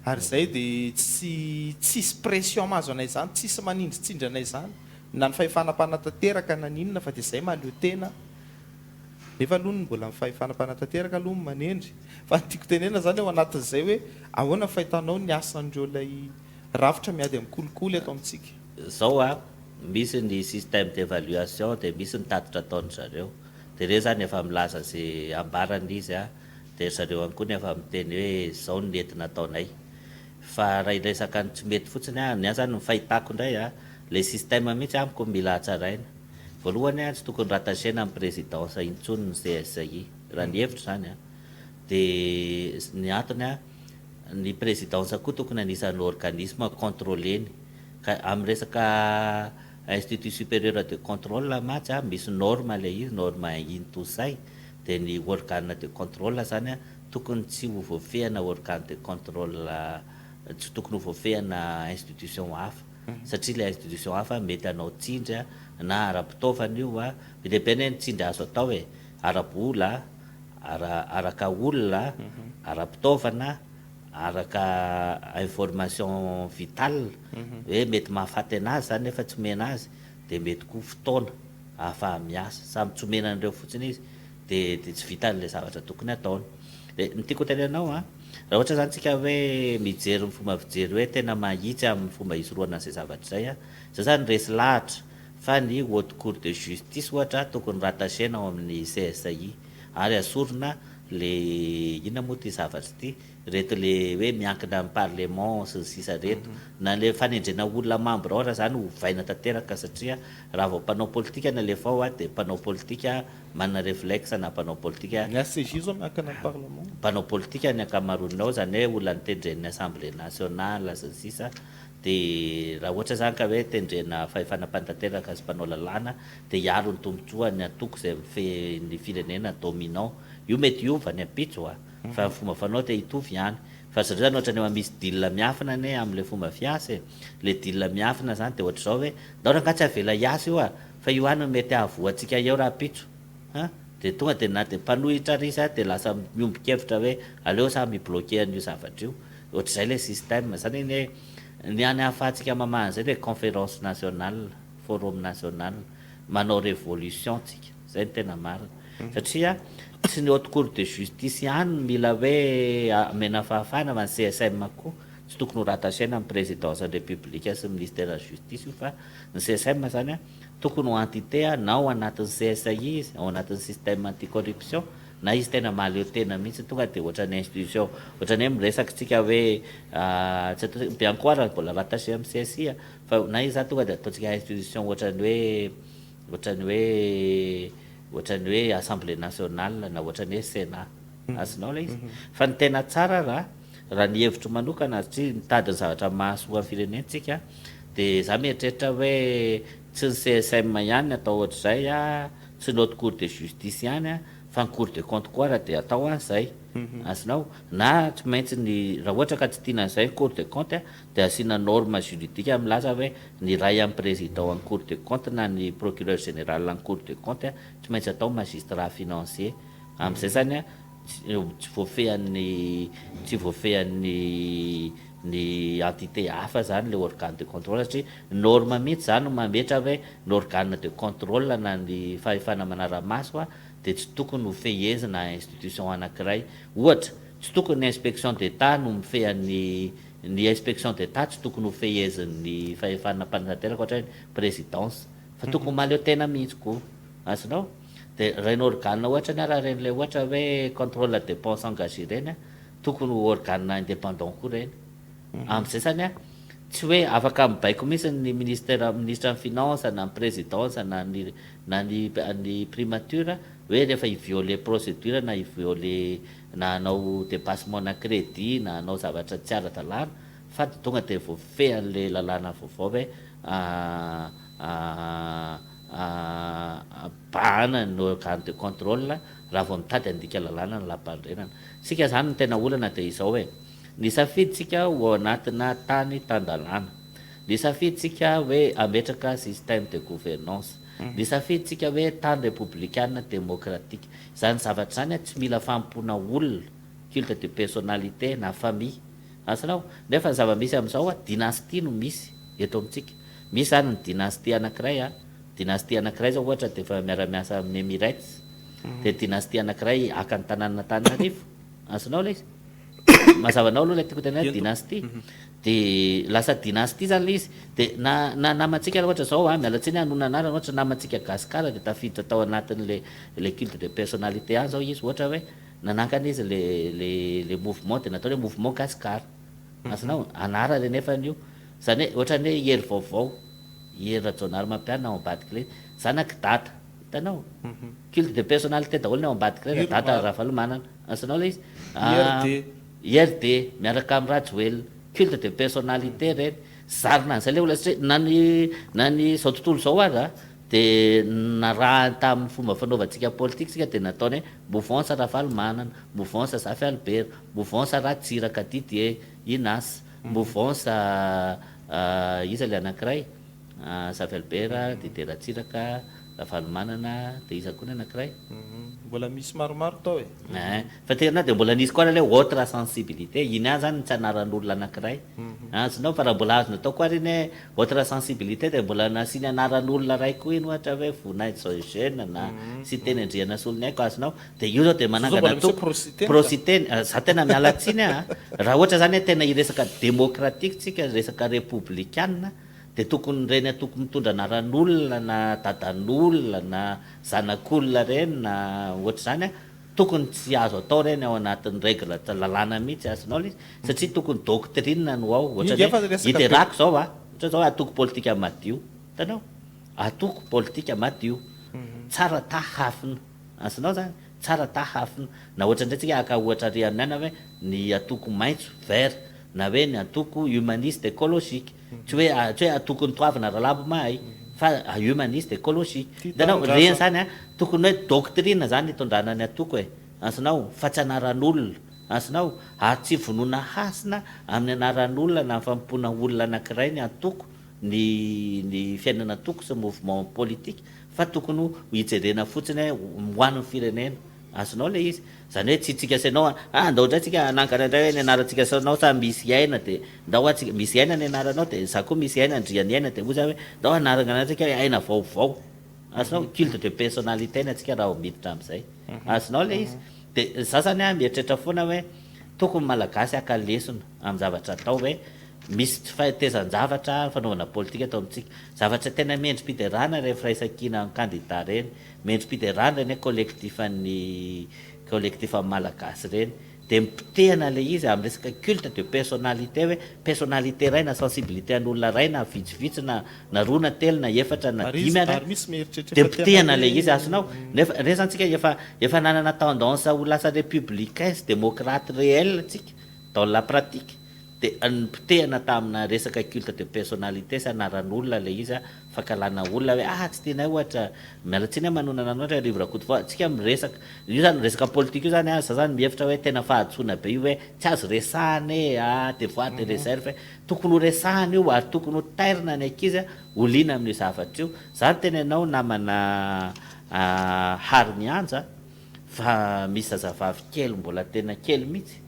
ary zay de tsisy pression mahazo anay zany tsisy manindritsindry anay zany na ny fahefanam-panatanteraka na ninona fa de zay mahaleo tena nefa aloha mbola ny fahefanam-panatanteraka aloha manendry fa tiako tenena zany ao anatin'izay hoe ahoana fahitanao ny asan'ireo lay rafitra miady amin'ny kolikoly ato amintsika zao misy ny système d'évaluation de misy ny tatitra ataony zareo de reo zany efa milaza zay ambarany izy de zareo any koa nefa miteny hoe zao ny entina ataonay fa raha iresaka ny tsy mety fotsiny ny zany ny fahitako indray le système mihitsy amiko mila hatsaraina voalohany tsy tokony ratachena amin'ny présidence intsony ny CSI raha ny hevitra zany de ny antony ny présidence koa tokony anisan'ny organisme contrôleny ka amin'ny resaka institut supérieur de contrôle matsy misy norme le izy norme intosay de ny organe de contrôle zany tokony tsy ho voafehana organe de contrôle tsy tokony ho voafehana institution hafa satria le institution hafa mety anao tsindry na ara-pitaovana io lehibe ny tsindry azo atao ara-bola araka olona ara-pitaovana araka information vitale hoe mety mahafaty anazy zany nefa tsy omena azy de mety koa fotoana ahafaha miasa samy tsy omenan'ireo fotsiny izy de tsy vitan'le zavatra tokony ataony de ny tiako tenenao raha ohatra zany tsika hoe mijery ny fomba fijery hoe tena mahitsy amin'ny fomba hisoroana zay zavatra zay za zany resy lahatra fa ny haute cour de justice ohatra tokony ratachena ao amin'ny CSI ary asorona le ina moa ty zavatra ty reto le hoe miankina amin'ny parlement sy ny sisa reto na le fanendrena olona membre ao raha zany ho vaina tanteraka satria raha vao mpanao politika na lefa ao de mpanao politika manana réflexe na mpanao politika ny ACJ zao miankina amin'ny parlement mpanao politika ny ankamaroany ao zany hoe olona nitendren'ny assemblée nationale sy ny sisa de raha ohatra zany ka hoe tendrena fahefanam-panatanteraka sy mpanao lalàna de hiaro ny tombotsoa ny atoko zay ny firenena dominant io mety iova ny apitso fa fomba fanao te hitovy ihany fa zareo zany ohatra ny misy deal miafina ane am'le fomba fiasa le deal miafina zany de ohatra zao hoe ndao rangatsy avela hiasa io fa io any mety ahavoantsika eo raha pitso de tonga de na de mpanohitra risy de lasa miombon-kevitra hoe aleo sa mibloqué an'io zavatra io ohatr'izay le système zany ny any ahafahantsika mamahany zay hoe conférence nationale forum national manao révolution tsika zay ny tena marina satria tsy ny haute cour de justice ihany mila hoe amena fahafahana fa ny CSM koa tsy tokony ho rattachaina amin'ny présidence républicain sy ministère justice io fa ny CSM zany a tokony ho entité na ao anatin'ny CSI izy ao anatin'ny système anticorruption na izy tena mahaleo tena mihitsy tonga de ohatran'ny institution ohatran'ny hoe miresaka tsika hoe tsy atao Biancoire mbola rattaché amin'ny CSI fa na izy zany tonga de ataontsika institution ohatran'ny hoe assemblée nationale na ohatran'ny hoe sénat asinao la izy fa ny tena tsara raha ny hevitro manokana satria mitady ny zavatra mahasoa amin'ny firenentsika de za mieritreritra hoe tsy ny CSM ihany atao ohatr'izay tsy ny haute cour de justice ihany fa ny cour de compte koa raha de atao an'izay asinao na tsy maintsy ny raha ohatra ka tsy tiana an'izay cour de compte de asiana norme juridique milaza hoe ny ray amin'ny président amin'ny cour de compte na ny procureur général amin'ny cour de compte tsy maintsy atao magistrat financier amin'izay zany tsy voafehan'ny ny entité hafa zany le organe de contrôle satria norme mihitsy zany no mametra hoe ny organe de contrôle na ny fahefana manara-maso de tsy tokony ho fehezina institution anankiray ohatra tsy tokony inspection d'état no mifehan'ny ny inspection d'état tsy tokony ho fehezin'ny fahefana mpanantanteraka ohatra hoe présidence fa tokony maleo tena mihitsy koa asinao de reny organe ohatra ny raha ren'le ohatra hoe contrôle dépense engagé reny tokony ho organe indépendant koa reny amin'izay zany tsy hoe afaka mibaiko mihitsy ny ministre ny finance na ny présidence na ny primature hoe rehefa ivioler procédure na ivioler na hanao dépassement na crédit na hanao zavatra tsy ara-dalàna fa tonga de voafehan'le lalàna vaovao hoe bahana ny organe de contrôle raha vao mitady andika lalàna ny lampandrenana sika zany ny tena olana de izao hoe ny safiditsika ho anatina tany tandalàna ny safiditsika hoe ametraka système de gouvernance ny safiditsika hoe tany républicaine démocratique zany zavatra zany tsy mila fampona olona culte de personnalité na famille asanao nefa ny zava-misy amin'izao dynastie no misy eto amintsika misy zany ny dynastie anankiray dynastie anankiray zao ohatra de efa miara-miasa amin'ny Emirates de dynastie anankiray aka ny tanàna Tananarivo asanao la izy mazavanao aloha la tiako tena dynastie de lasa dynastie zany le izy de na namantsika ohatra zao mialatsiny anona anarana ohatra namantsika gasikara de tafiditra tao anatin'le culte de personnalité any zao izy ohatra hoe nanakana izy le mouvement de natao hoe mouvement gasikara asanao anara le nefany io zany hoe ohatrany hoe hery vaovao hery rajonary mampiana ao ambadika le zanaky data hitanao culte de personnalité daholo ny ao ambadika le data Ravalomanana asanao le izy IRD miaraka amin'ny Rajoelina culte de personnalité reny zarina an'izay le olona satria na ny zao tontolo zao ary de narahany tamin'ny fomba fanaovantsika politique sika de nataony hoe mouvance Ravalomanana mouvance Zafy Albert mouvance Ratsiraka Didier Inas mouvance iza le anankiray Zafy Albert Didier Ratsiraka Ravalomanana de iza koa ny anankiray mbola misy maromaro tao fa tena de mbola nisy koa le autre sensibilité iny any zany tsy anaran'olona anankiray asinao fa raha mbola azo natao koa reny autre sensibilité de mbola nasiany anaran'olona ray koa iny ohatra hoe Vonaitz Eugène na sy teny andriana solony haiko asinao de io zao de manangana prositeny za tena mialatsiny raha ohatra zany hoe tena iresaka démocratique tsika resaka républicaine de tokony reny tokony mitondra anaran'olona na dadan'olona na zanak'olona reny na ohatra zany tokony tsy azo atao reny ao anatin'ny règle lalàna mihitsy asinao le satria tokony doctrine no ao ohatra iterako zao ohatra zao atoko politika madio hitanao atoko politika madio tsara tahafina asinao zany tsara tahafina na ohatra indray tsika aka ohatra rianana hoe ny atoko maitso vert na hoe ny atoko humaniste écologique tsy hoe atoko ny toavina ralabo mahay fa humaniste écologique hitanao reny zany tokony hoe doctrine zany hitondrana ny atoko asinao fa tsy anaran'olona asinao tsy vonoina hasina amin'ny anaran'olona na fampona olona anankiray ny atoko ny fiainana atoko sy mouvement politique fa tokony ho hijerena fotsiny hoe hoan'ny firenena asinao le izy zany hoe tsy tsika sanao ndao ndray tsika anankana indray hoe ny anarantsika sanao sa misy aina de ndao atsika misy aina ny anaranao de za koa misy aina andriany aina de oza hoe ndao anarana antsika hoe aina vaovao asinao culte de personnalité ny atsika raha miditra amin'izay asinao le izy de za zany mieritreritra foana hoe tokony malagasy akalesona amin'ny zavatra atao hoe misy tsy fahetezan-javatra fanaovana politika atao amintsika zavatra tena mendrim-piterana rehefa raisakina candidat reny mendrim-piterana reny collectif malagasy reny de mipitehana le izy amin'ny resaka culte de personnalité hoe personnalité ray na sensibilité an'olona ray na vitsivitsy na roa na telo na efatra na dimy de mipitehana le izy asinao nefa resantsika efa nanana tendance ho lasa républicain démocrate réel tsika dans la pratique de nipitehana tamina resaka culte de personnalité sy anaran'olona le izy fakalana olona hoe tsy tianay ohatra mialatsiny manonana anao rivra koto fa tsika miresaka io zany resaka politique io zany za zany mihevitra hoe tena fahatsoana be io hoe tsy azo resahany devoir de réserve tokony ho resahany io ary tokony ho tairina ny ankizy oliana amin'io zavatra io zany tena ianao namana hary mianja fa misy zazavavy kely mbola tena kely mihitsy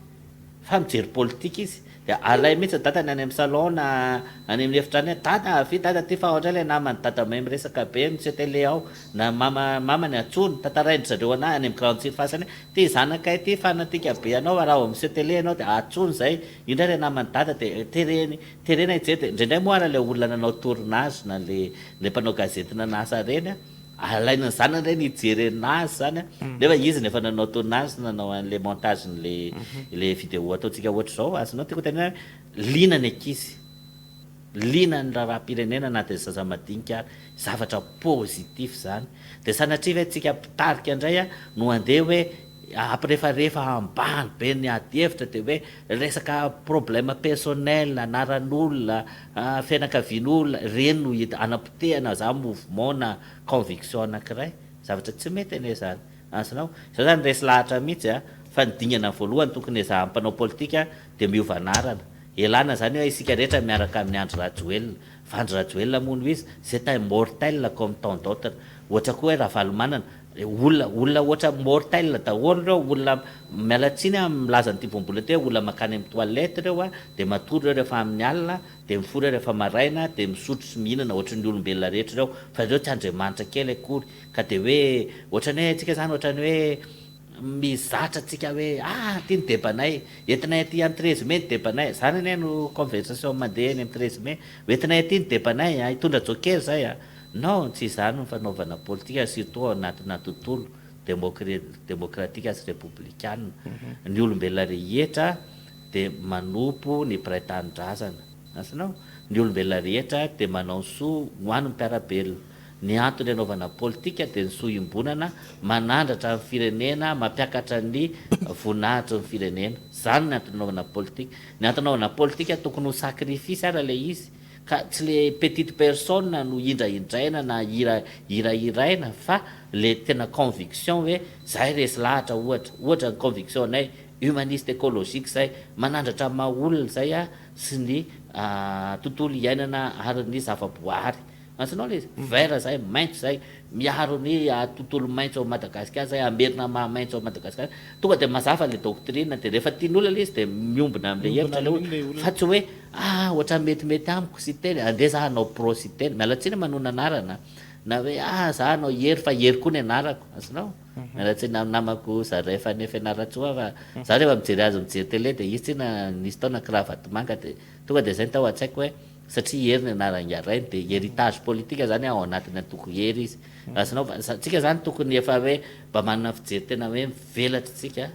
fa mijery politique izy de alay mihitsy data ny any amin'ny salon na any amin'ny efitrany data ty fahoatra le namany data mahay miresaka be monsieur télé ao na mama ny atsony tataraindry zareo ana any amin'ny grande surface any ty zanakay ty fanatika be anao raha monsieur télé anao de atsony zay io ndray le namany data de terena ijery de indraindray moara le olona nanao tournage na le mpanao gazety nanasa reny alaina zanany reny ijery anazy zany nefa izy nefa nanao tournage nanao an'le montage le vidéo ataontsika ohatra zao azonao teko tena lina ny ankizy lina ny raharam-pirenena na de zaza madinika zavatra positif zany de sanatria hoe tsika pitarika indray no andeha hoe rehefa ambany be ny ady hevitra de hoe resaka problème personnel anaran'olona fianakavian'olona reny no hita anapitehana za mouvement na conviction anankiray zavatra tsy mety ane zany azonao zao zany resy lahatra mihitsy fa nidingana voalohany tokony za mpanao politika de miova anarana elana zany hoe isika rehetra miaraka amin'ny Andry Rajoelina fa Andry Rajoelina mono izy c'est un mortel comme tant d'autres ohatra koa hoe Ravalomanana olona ohatra mortel daholo reo olona mialatsiny milaza ny tivombola ty olona makany amin'ny toilette reo de matory reo rehefa amin'ny alina de mifory reo rehefa maraina de misotro sy mihinana ohatran'ny olombelona rehetra reo fa reo tsy andriamanitra kely akory ka de hoe ohatrany hoe tsika zany ohatrany hoe mizatra tsika hoe ty ny debanay entinay aty amin'ny 13 mai ny debanay zany ane no conversation mandeha eny amin'ny 13 mai entinay aty ny debanay hitondra joker zay non tsy zany ny fanaovana politika surtout anatina tontolo démocratique sy républicaine ny olombelona rehetra de manompo ny piraitan-drazana asanao ny olombelona rehetra de manao soa hoan'ny mpiarabelona ny antony anaovana politika de ny sohimbonana manandratra ny firenena mampiakatra ny voninahitra ny firenena zany ny antony anaovana politika ny antony anaovana politika tokony ho sacrifice ara le izy ka tsy le petite personne no indraindraina na irairaina fa le tena conviction hoe zay resy lahatra ohatra ny conviction anay humaniste écologique zay manandratra maolona zay sy ny tontolo iainana ary ny zavaboary ansanao le vera zay maintso zay miaro ny tontolo maintso ao Madagasikara zay amerina mahamaintso ao Madagasikara tonga de mazafa le doctrine de rehefa tian'olona le izy de miombona am'le hevitra le fa tsy hoe ohatra metimety amiko sy teny andeha za hanao pro sy teny mialatsiny manona anarana na hoe za hanao hery fa hery koa ny anarako asanao mialatsiny namako zaray fa nefa ianaratsoa fa za rehefa mijery azy mijery télé de izy tsina nisy taona cravaty manga de tonga de zay ny tao an-tsaiko hoe satria hery ny anarany arainy de héritage politique zany ao anatiny tokony hery izy asanao tsika zany tokony efa hoe mba manana fijery tena hoe mivelatra tsika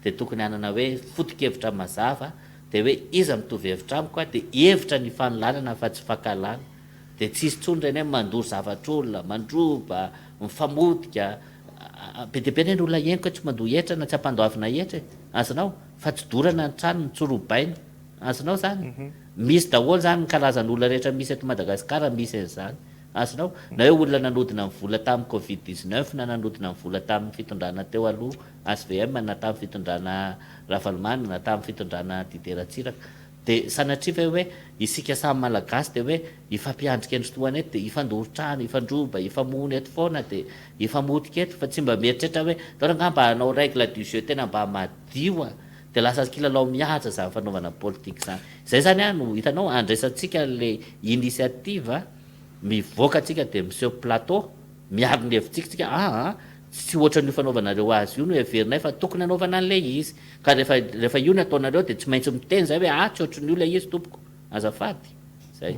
de tokony anana hoe foto-kevitra mazava de hoe iza mitovy hevitra amiko de hevitra ny fanolanana fa tsy fakalana de tsisy tsony reny hoe mandory zavatra olona mandroba mifamotika be de be ny olona henoko tsy mandoa hetra na tsy ampandoavina hetra azanao fa tsy dorana ny trano mitsorobaina azanao zany misy daholo zany karazan'olona rehetra misy eto Madagasikara misy an'izany azonao na hoe olona nanodina ny vola tamin'ny covid-19 na nanodina ny vola tamin'ny fitondrana teo aloha SVM na tamin'ny fitondrana Ravalomanana na tamin'ny fitondrana Didier Ratsiraka de sanatria fa hoe isika samy malagasy de hoe ifampiandrika endry toana eto de ifandoro-trano ifandroba ifamony eto foana de ifamotika eto fa tsy mba mieritrehitra hoe taoranga mba hanao règle du jeu tena mba madio de lasa kilalao mihaja zany fanaovana politique zany zay zany no hitanao andraisantsika le initiative mivoaka atsika de monsieur plateau miaro ny hevitsika tsika tsy ohatran'ny io fanaovanareo azy io no heverinay fa tokony anaovana an'ilay izy ka rehefa io no ataonareo dia tsy maintsy miteny zay hoe tsy ohatran'ny io ilay izy tompoko azafady zay.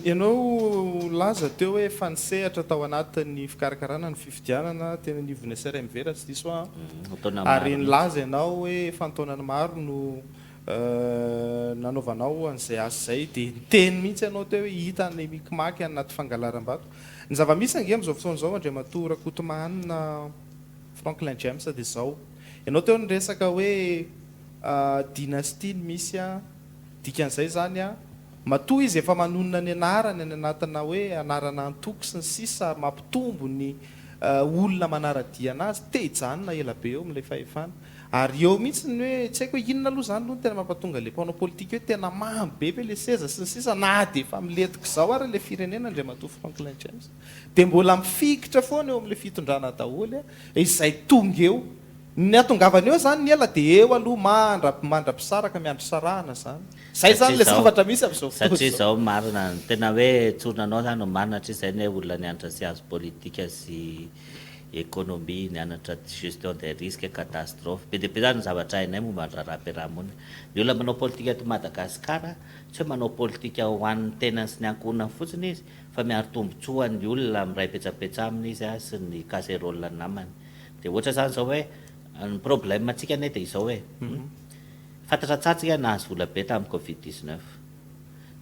Ianao laza teo hoe fanisehatra tao anatin'ny fikarakarana ny fifidianana tena nivony asara mivera tsy diso ary nilaza ianao hoe fantaonany maro no nanaovanao an'izay asa zay dia niteny mihitsy ianao teo hoe hita ny mikimaky anaty fangalaram-bato. Ny zava-misy ange amin'izao fotoana izao Andriamatoa Rakotomana Franklin James dia izao ianao teo niresaka hoe dynastie ny misy dikan'izay zany matoa izy efa manonona ny anarany any anatina hoe anarana antoko sy ny sisa mampitombo ny olona manaradia anazy tehijanona ela be eo amin'ilay fahefana ary eo mihitsy ny hoe tsy haiko hoe inona aloha zany aloha no tena mampatonga le mpanao politika hoe tena mamy be ve le seza sy ny sisa na dia efa miletiko izao ary le firenena Andriamatoa Franklin James dia mbola mifikitra foana eo amin'ilay fitondrana daholo izay tonga eo ny atongavany eo zany ny ela dia eo aloha mandra-pisaraka miandro sarahana zany zay zany le zavatra misy amin'izao fotoana satria izao marina tena hoe tsonanao zany no marina hatria izay ny hoe olona nianatra science politique sy économie nianatra gestion des risques catastrophe be dia be zany ny zavatra hainay momba ny raharaham-piarahamonina ny olona manao politika eto Madagasikara tsy hoe manao politika ho an'ny tenany sy ny ankohonany fotsiny izy fa miaro tombotsoa ny olona miray petsapetsa aminy izy sy ny casserole namany dia ohatra zany izao hoe ny problème antsika ane dia izao hoe fantatra tsatsika nahazo vola be tamin'ny Covid-19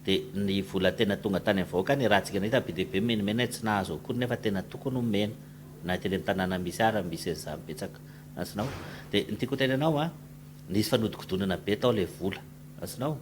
dia ny vola tena tonga tany avoaka ny rahantsika nahita be dia be menimena tsy nahazo akory nefa tena tokony mena na teny amin'ny tanàna misy ara misy an'izany betsaka asinao dia ny tiako tenanao nisy fanodikodonana be tao ilay vola asinao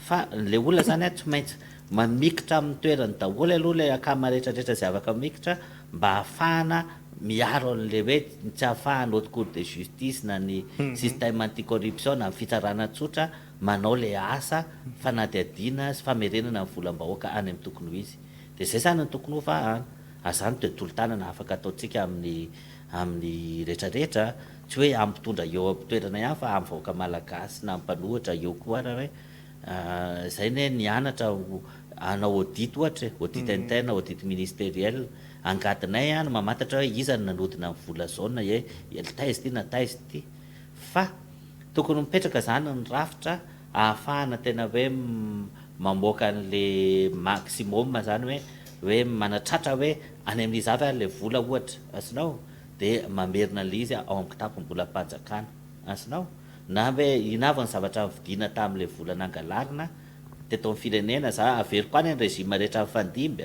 fa le olona zany tsy maintsy mamikitra amin'ny toerany daholo aloha ilay akama rehetrarehetra zay afaka mamikitra mba ahafahana miaro an'le hoe tsy ahafahana haute cour de justice na ny système anticorruption na fitsarana tsotra manao le asa fanadihadiana sy famerenana ny volam-bahoaka any amin'ny tokony ho izy dia zay zany ny tokony ho vahana azany tontolo tanana afaka ataontsika amin'ny rehetrarehetra tsy hoe ampitondra eo ampitoerana ihany fa amin'ny vahoaka malagasy na ampanohitra eo koa raha hoe zay ne nianatra anao audit ohatra audit interne audit ministériel angadinay no mamantatra hoe iza ny nanodina ny vola zaona taizy ty na taizy ty fa tokony mipetraka zany ny rafitra ahafahana tena hoe mamoaka an'le maximum zany hoe manatratra hoe any amin'izy avy le vola ohatra asinao dia mamerina le izy ao amin'ny kitapom-bolam-panjakana asinao na hoe inavany zavatra vidiana tamin'ilay vola nangalarina teto amin'ny firenena za averiko any ny régime rehetra mifandimby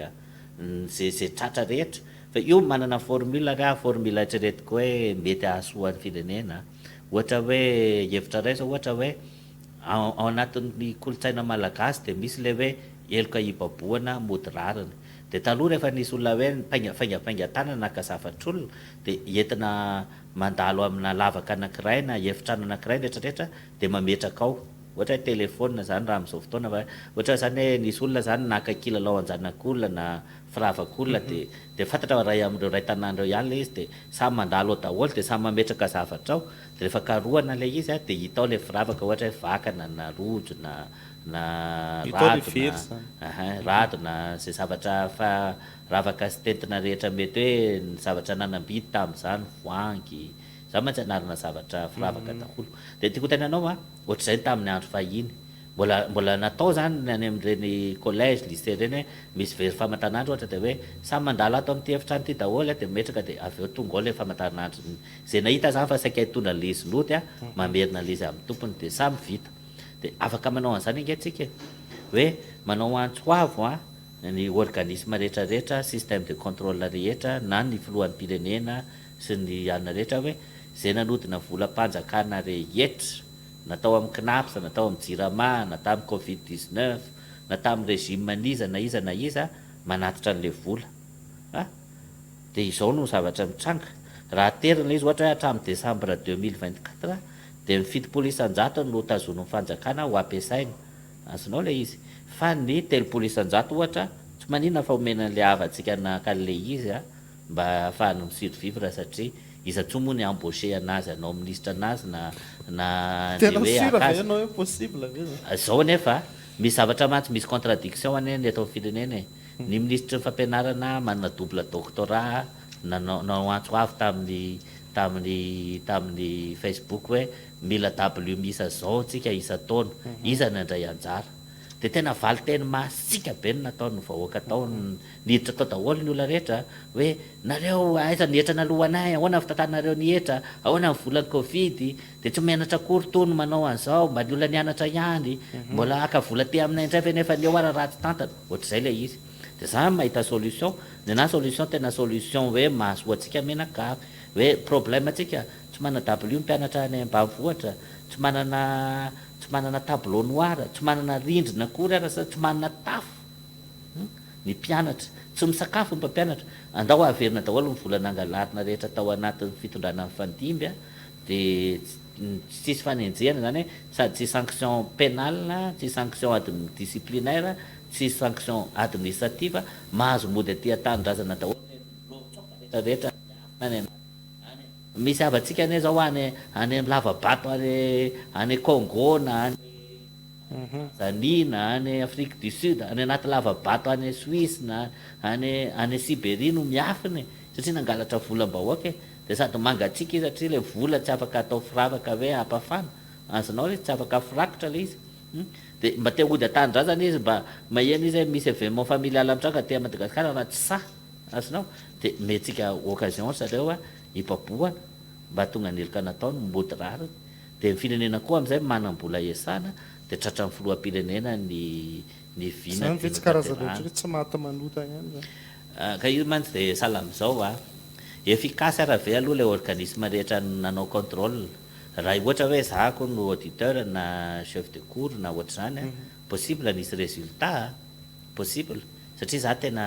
zay tratra rehetra fa io manana formule formule eritreretiko hoe mety ahasoan'ny firenena ohatra hoe hevitra ray zao ohatra hoe ao anatin'ny kolotsaina malagasy dia misy le hoe eloka ibaboana mody rariny dia taloha rehefa nisy olona hoe faingapainga tanana naka zafatr'olona dia entina mandalo amina lavaka anankiray na efitrano anankiray rehetrarehetra dia mametraka ao ohatra hoe telefona zany raha amin'izao fotoana ohatra zany hoe nisy olona zany naka kilalao anjanak'olona na firavak'olona dia fantatra ray amin'ireo ray tanàn'ireo ihany le izy dia samy mandalo ao daholo dia samy mametraka zavatra ao dia rehefa karohana le izy dia hita ao le firavaka ohatra hoe vakana na rojo na radona zay zavatra fa ravaka sy tentina rehetra mety hoe ny zavatra nanambidy tamin'izany voangy za mantsy anarana zavatra firavaka daholo dia tiako tenanao ohatr'izay tamin'ny andro fahiny mbola natao zany any amin'ireny collège lycée reny misy very famantaranandro ohatra dia hoe samy mandala ato amin'ity efitrano ity daholo dia metraka dia avy eo tonga ao le famantaranandro zay nahita zany fa saika hitondra lezy loty mamerina lezy amin'ny tompony dia samy vita dia afaka manao an'izany angatsika hoe manao antsoavo ny organisme rehetrarehetra système de contrôle rehetra na ny filohan'ny pirenena sy ny anona rehetra hoe zay nanodina volam-panjakana rehetra natao amin'ny knaps natao amin'ny jirama natao amin'ny covid-19 natao amin'ny régime na iza manatitra an'le vola dia izao no zavatra mitranga raha terina izy ohatra hoe hatramin'ny décembre 2024 dia mifitopolo isan-jato no tazono fanjakana ho ampiasaina azonao le izy fa ny telopolo isan-jato ohatra tsy maninona fa omenan'le havantsika nakan'le izy mba ahafahany misurvivre satria iza tsoa moa ny embauché anazy anao ministre anazy na zao nefa misy zavatra mantsy misy contradiction ane ny atao firenena ny ministre fampianarana manana double doctorat antsoavy tamin'ny Facebook hoe mila w miisa zao tsika isa taona iza nandray anjara de tena valy teny masika be ny nataony vahoaka tao niditra tao daholo ny olona rehetra hoe nareo aiza nihetra nalohanay ahoana fitantanareo nihetra ahoana volan'ny covid de tsy mianatra akory tony manao an'izao mba ny olona nianatra ihany mbola aka vola ty aminay indray fa nefa neo ara ratsy tantana ohatr'izay le izy de za mahita solution na solution tena solution hoe mahazo atsika menakavy hoe problème atsika tsy manana w mpianatra any ambanivohitra tsy manana tableau noir tsy manana rindrina akory ara sa tsy manana tafo ny mpianatra tsy misakafo ny mpampianatra andao averina daholo ny volana angalarina rehetra tao anatin'ny fitondrana ny fandimby de tsisy fanenjehana zany hoe sady tsy sanction pénale tsy sanction disciplinaire tsy sanction administrative mahazo mody aty an-tanindrazana daholo rehetra misy avatsika ane zao any lavabato any Congo na any Tanzanie na any Afrique du Sud any anaty lavabato any Suisse na any Sibérie no miafiny satria nangalatra volam-bahoaka de sady mangatsika izy satria le vola tsy afaka atao firavaka hoe ampafana azonao izy tsy afaka firakotra le izy de mba te hody an-tanindrazana izy mba maheno izy misy événement familial amtraka te Madagasikara raha tsy sa azonao de metsika occasion sareo ipaboa mba tonga nilika nataony mbody rary de ny firenena koa am'izay manam-bola iasana de tratran'ny filoham-pirenena ny vina ve tsy karazana ohatry tsy mahata manota ihany ka io mantsy de sahala am'izao efficace raha ve aloha le organisme rehetra nanao contrôle raha ohatra hoe zako no auditeur na chef de cour na ohatr'izany possible nisy résultat possible satria za tena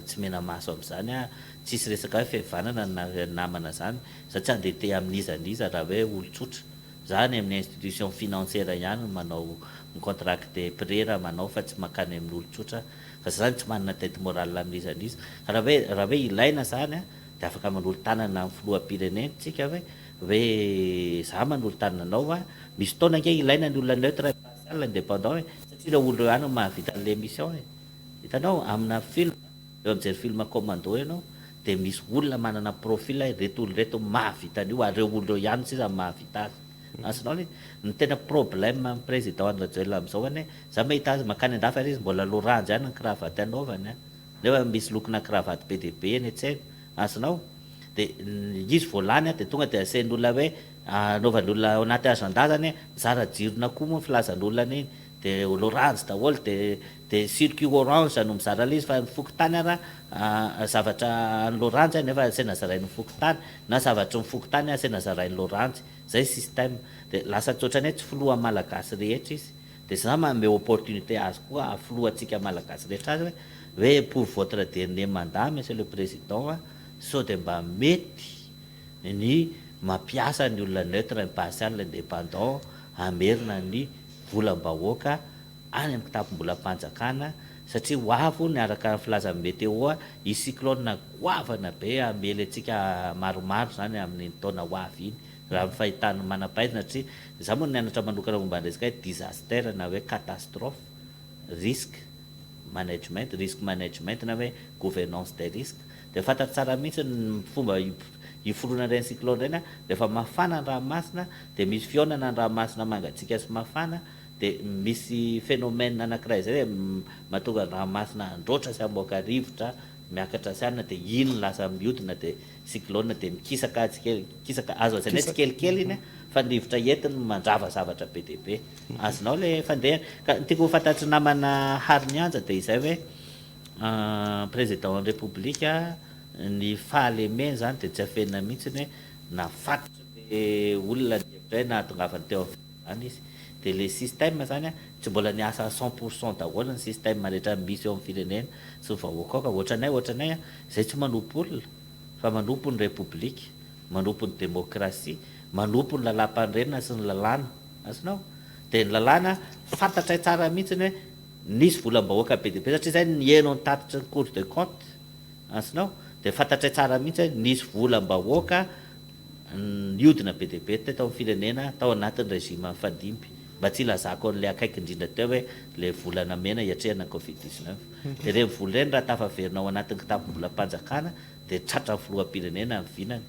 tsy mena maso am'izany tsisy resaka hoe fihavanana na namana zany satria andeha te amin'izaniza raha hoe olotsotra zany amin'ny institution financière ihany manao contract de prêt raha manao fa tsy makany amin'ny olotsotra fa zany tsy manana tête morale amin'izaniza raha hoe ilaina zany de afaka manolo tanana amin'ny filoham-pirenena tsika hoe za manolo tanana anao misy taona nke ilaina ny olona neutre impartial indépendant satria le olo ihany mahavita l'émission hitanao amina film eo am'jery film commando ianao de misy olona manana profil reto olo reto mahavita an'io ary reo olo reo ihany sisa mahavita azy azonao ny tena problème amin'ny président Andradjoelina am'izao ane za mahita azy makany andafa ary izy mbola loranjy ihany ny cravaty anaovany nefa misy lokona cravaty be de be eny an-tsena azonao de izy voalany de tonga de asen'olona hoe anaovan'olona ao anaty agenda zany zara jirona koa moa filazan'olona an'iny de loranjy daholo de circuit orange no mizara le izy fa ny fokontany ara zavatra ny loranjy nefa asena zarain'ny fokontany na zavatra ny fokontany asena zarain'ny loranjy zay système de lasa tsotrany hoe tsy filoha malagasy rehetra izy de za manome opportunité azy koa afoloatsika malagasy rehetra azy hoe pour votre dernier mandat monsieur le président sao de mba mety ny mampiasa ny olona neutre impartial indépendant amerina ny volam-bahoaka any amin'ny kitapom-bolam-panjakana satria hoavo ny araka filazan'ny météo i cyclone goavana be amely atsika maromaro zany amin'ny taona hoavy iny raha fahitany manam-pahaizana satria za moa nianatra manokana momba ny resaka hoe disaster na hoe catastrophe risque management na hoe gouvernance des risques de fantatry tsara mihitsy ny fomba iforoana reny cyclone reny rehefa mafana ny ranomasina de misy fionana ny ranomasina mangatsika sy mafana de misy phénomène anankiray zay hoe mahatonga ny ranomasina androatra sy amoaka rivotra miakatra sy anina de iny lasa miodina de cyclone de mikisaka azo azany hoe tsy kelikely iny fa ny rivotra entiny mandrava zavatra be de be azonao le fandeha ka tiako ho fantatry namana harimianja de izay hoe président république ny fahalemena zany de tsy afenina mihitsiny hoe nafatitra le olona ny nahatongavany teo zany izy de le système zany tsy mbola niasa 100% daholo ny système rehetra misy eo amin'ny firenena sy vahoaka ohatranay zay tsy manompo olona fa manompo ny république manompo ny démocratie manompo ny lalam-pandrenina sy ny lalàna azonao de ny lalàna fantatray tsara mihitsiny hoe nisy volam-bahoaka be de be satria zay nihainao ny tatitry ny cour de compte azonao de fantatray tsara mihitsy hoe nisy volam-bahoaka niodina be de be teto amin'ny firenena tao anatin'ny régime fandimby mba tsy ilazako an'le akaiky indrindra teo hoe le volana mena iatrehana covid-19 de reny vola reny raha tafaverina ao anatin'ny kitapo-bolam-panjakana de tratra ny filoham-pirenena ny vinany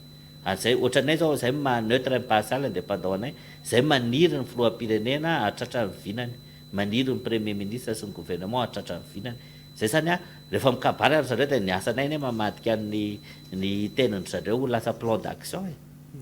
zay ohatranay zao zay neutre impartial indépendant-nay zay maniry ny filoham-pirenena atratra ny vinany maniry ny premier ministre sy ny gouvernement atratra ny vinany zay zany a rehefa mikabary ary zareo de ny asanay ne mamadika ny teniny zareo lasa plan d'action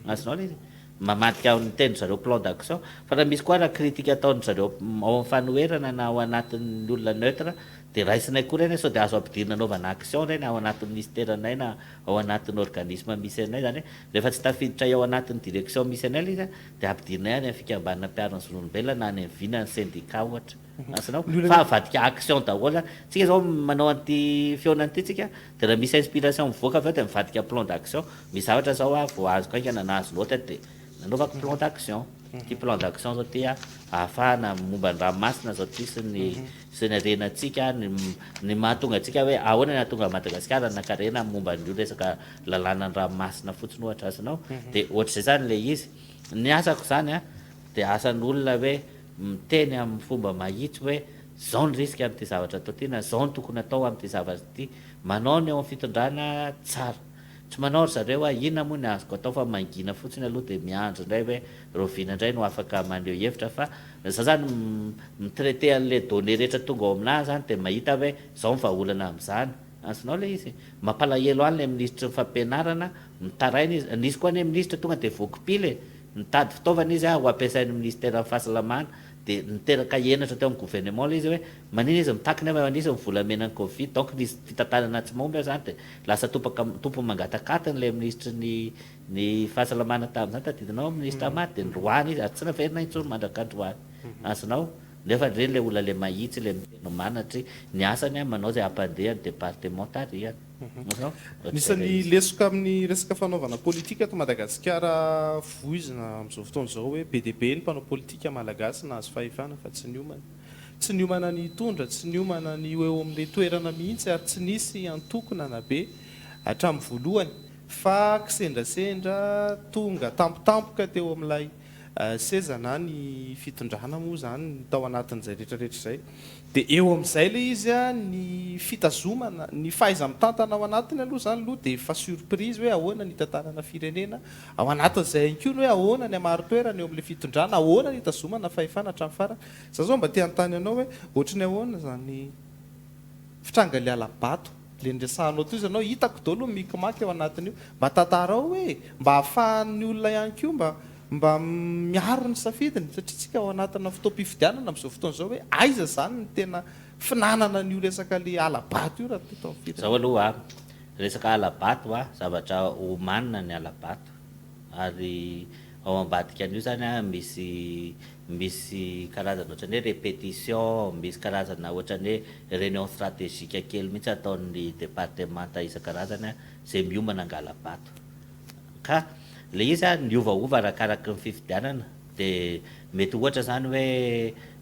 azonao le mamadika ny teniny zareo plan d'action fa raha misy koa raha critique ataony zareo ao amin'ny fanoherana na ao anatin'ny olona neutre de raisinay koa reny sao de azo ampidirina anaovana action reny ao anatin'ny ministèrenay na ao anatin'ny organisme misy anay zany rehefa tsy tafiditra ao anatin'ny direction misy anay izy de ampidirinay any amin'ny fikambanana mpiarana sy olombelona na any amin'ny vinany syndicat ohatra asanao fa avadika action daholo tsika zao manao anty feonany ty tsika de raha misy inspiration mivoaka avy eo de mivadika plan d'action misy zavatra zao a vo azoko aingana nahazo loatra de nanaovako plan d'action ty plan d'action zao ty a ahafahana momba ny ranomasina zao ty sy ny arenatsika ny mahatonga atsika hoe ahoana ny ahatonga Madagasikara nakarena momba n'io resaka lalàna ny ranomasina fotsiny ohatra azonao de ohatr'izay zany le izy ny asako zany a de asan'olona hoe miteny amin'ny fomba mahitsy hoe zao ny risque amin'ity zavatra atao ty na zao ny tokony atao amin'ity zavatra ty manao ny ao amin'ny fitondrana tsara tsy manao ry zareo a inona moa ny azoko atao fa mangina fotsiny aloha de miandro indray hoe rovina indray no afaka maneho hevitra fa za zany mitraité an'le données rehetra tonga ao aminahy zany de mahita hoe zao ny vahaolana amin'izany azonao le izy mampalahelo any le ministre fampianarana mitaraina izy nisy koa ny ministre tonga de voakipile mitady fitaovana izy a ho ampiasain'ny ministère fahasalamana de niteraka henatra teo amin'ny gouvernement le izy hoe manina izy mitakiny ava anisy ny volamena ny covid donc nisy fitantanana tsy momby zany de lasa tompo mangatakatany le ministre ny fahasalamana tamin'izany tadidinao ministre maty de ndroany izy tsy naverina intsony mandrakandroany azonao nefa reny le olona le mahitsy le miteno manatry ny asany a manao zay ampandeha ny départementariany Nisan'ny lesoka amin'ny resaka fanaovana politika eto Madagasikara voizina amin'izao fotoana izao hoe be dia be ny mpanao politika malagasy nahazo fahefana fa tsy ny homana ny tondra tsy ny homana ny eo amin'ilay toerana mihitsy ary tsy nisy antokona na be hatramin'ny voalohany fa kisendrasendra tonga tampotampoka teo amin'ilay seza na ny fitondrana moa zany tao anatin'izay rehetrarehetra izay dia eo amin'izay le izy a ny fitazomana ny fahaiza-mitantana ao anatiny aloha zany aloha dia efa surprise hoe ahoana ny tantanana firenena ao anatin'izay ihany koa ny hoe ahoana ny amaro-toerana eo amin'ilay fitondrana ahoana ny tazomana fahefana hatramin'ny farany za zao mba te hanontany anao hoe ohatrany ahoana zany fitranga le alabato le nresahanao toy izy anao hitako daholo mikimaky ao anatin'io mba tantarao hoe mba hahafahan'ny olona ihany koa mba miaro ny safidiny satria tsika ao anatina fotoam-pifidianana amin'izao fotoana izao hoe aiza zany ny tena finanana n'io resaka le alabato io raha tao firy zao aloha resaka alabato a zavatra omanina ny alabato ary ao ambadika an'io zany a misy karazana ohatrany hoe répétition misy karazana ohatrany hoe réunion stratégique kely mihitsy ataon'ny départementa isan-karazany zay miomana angalabato ka le izy a niovaova arakaraka ny fifidianana de mety ohatra zany hoe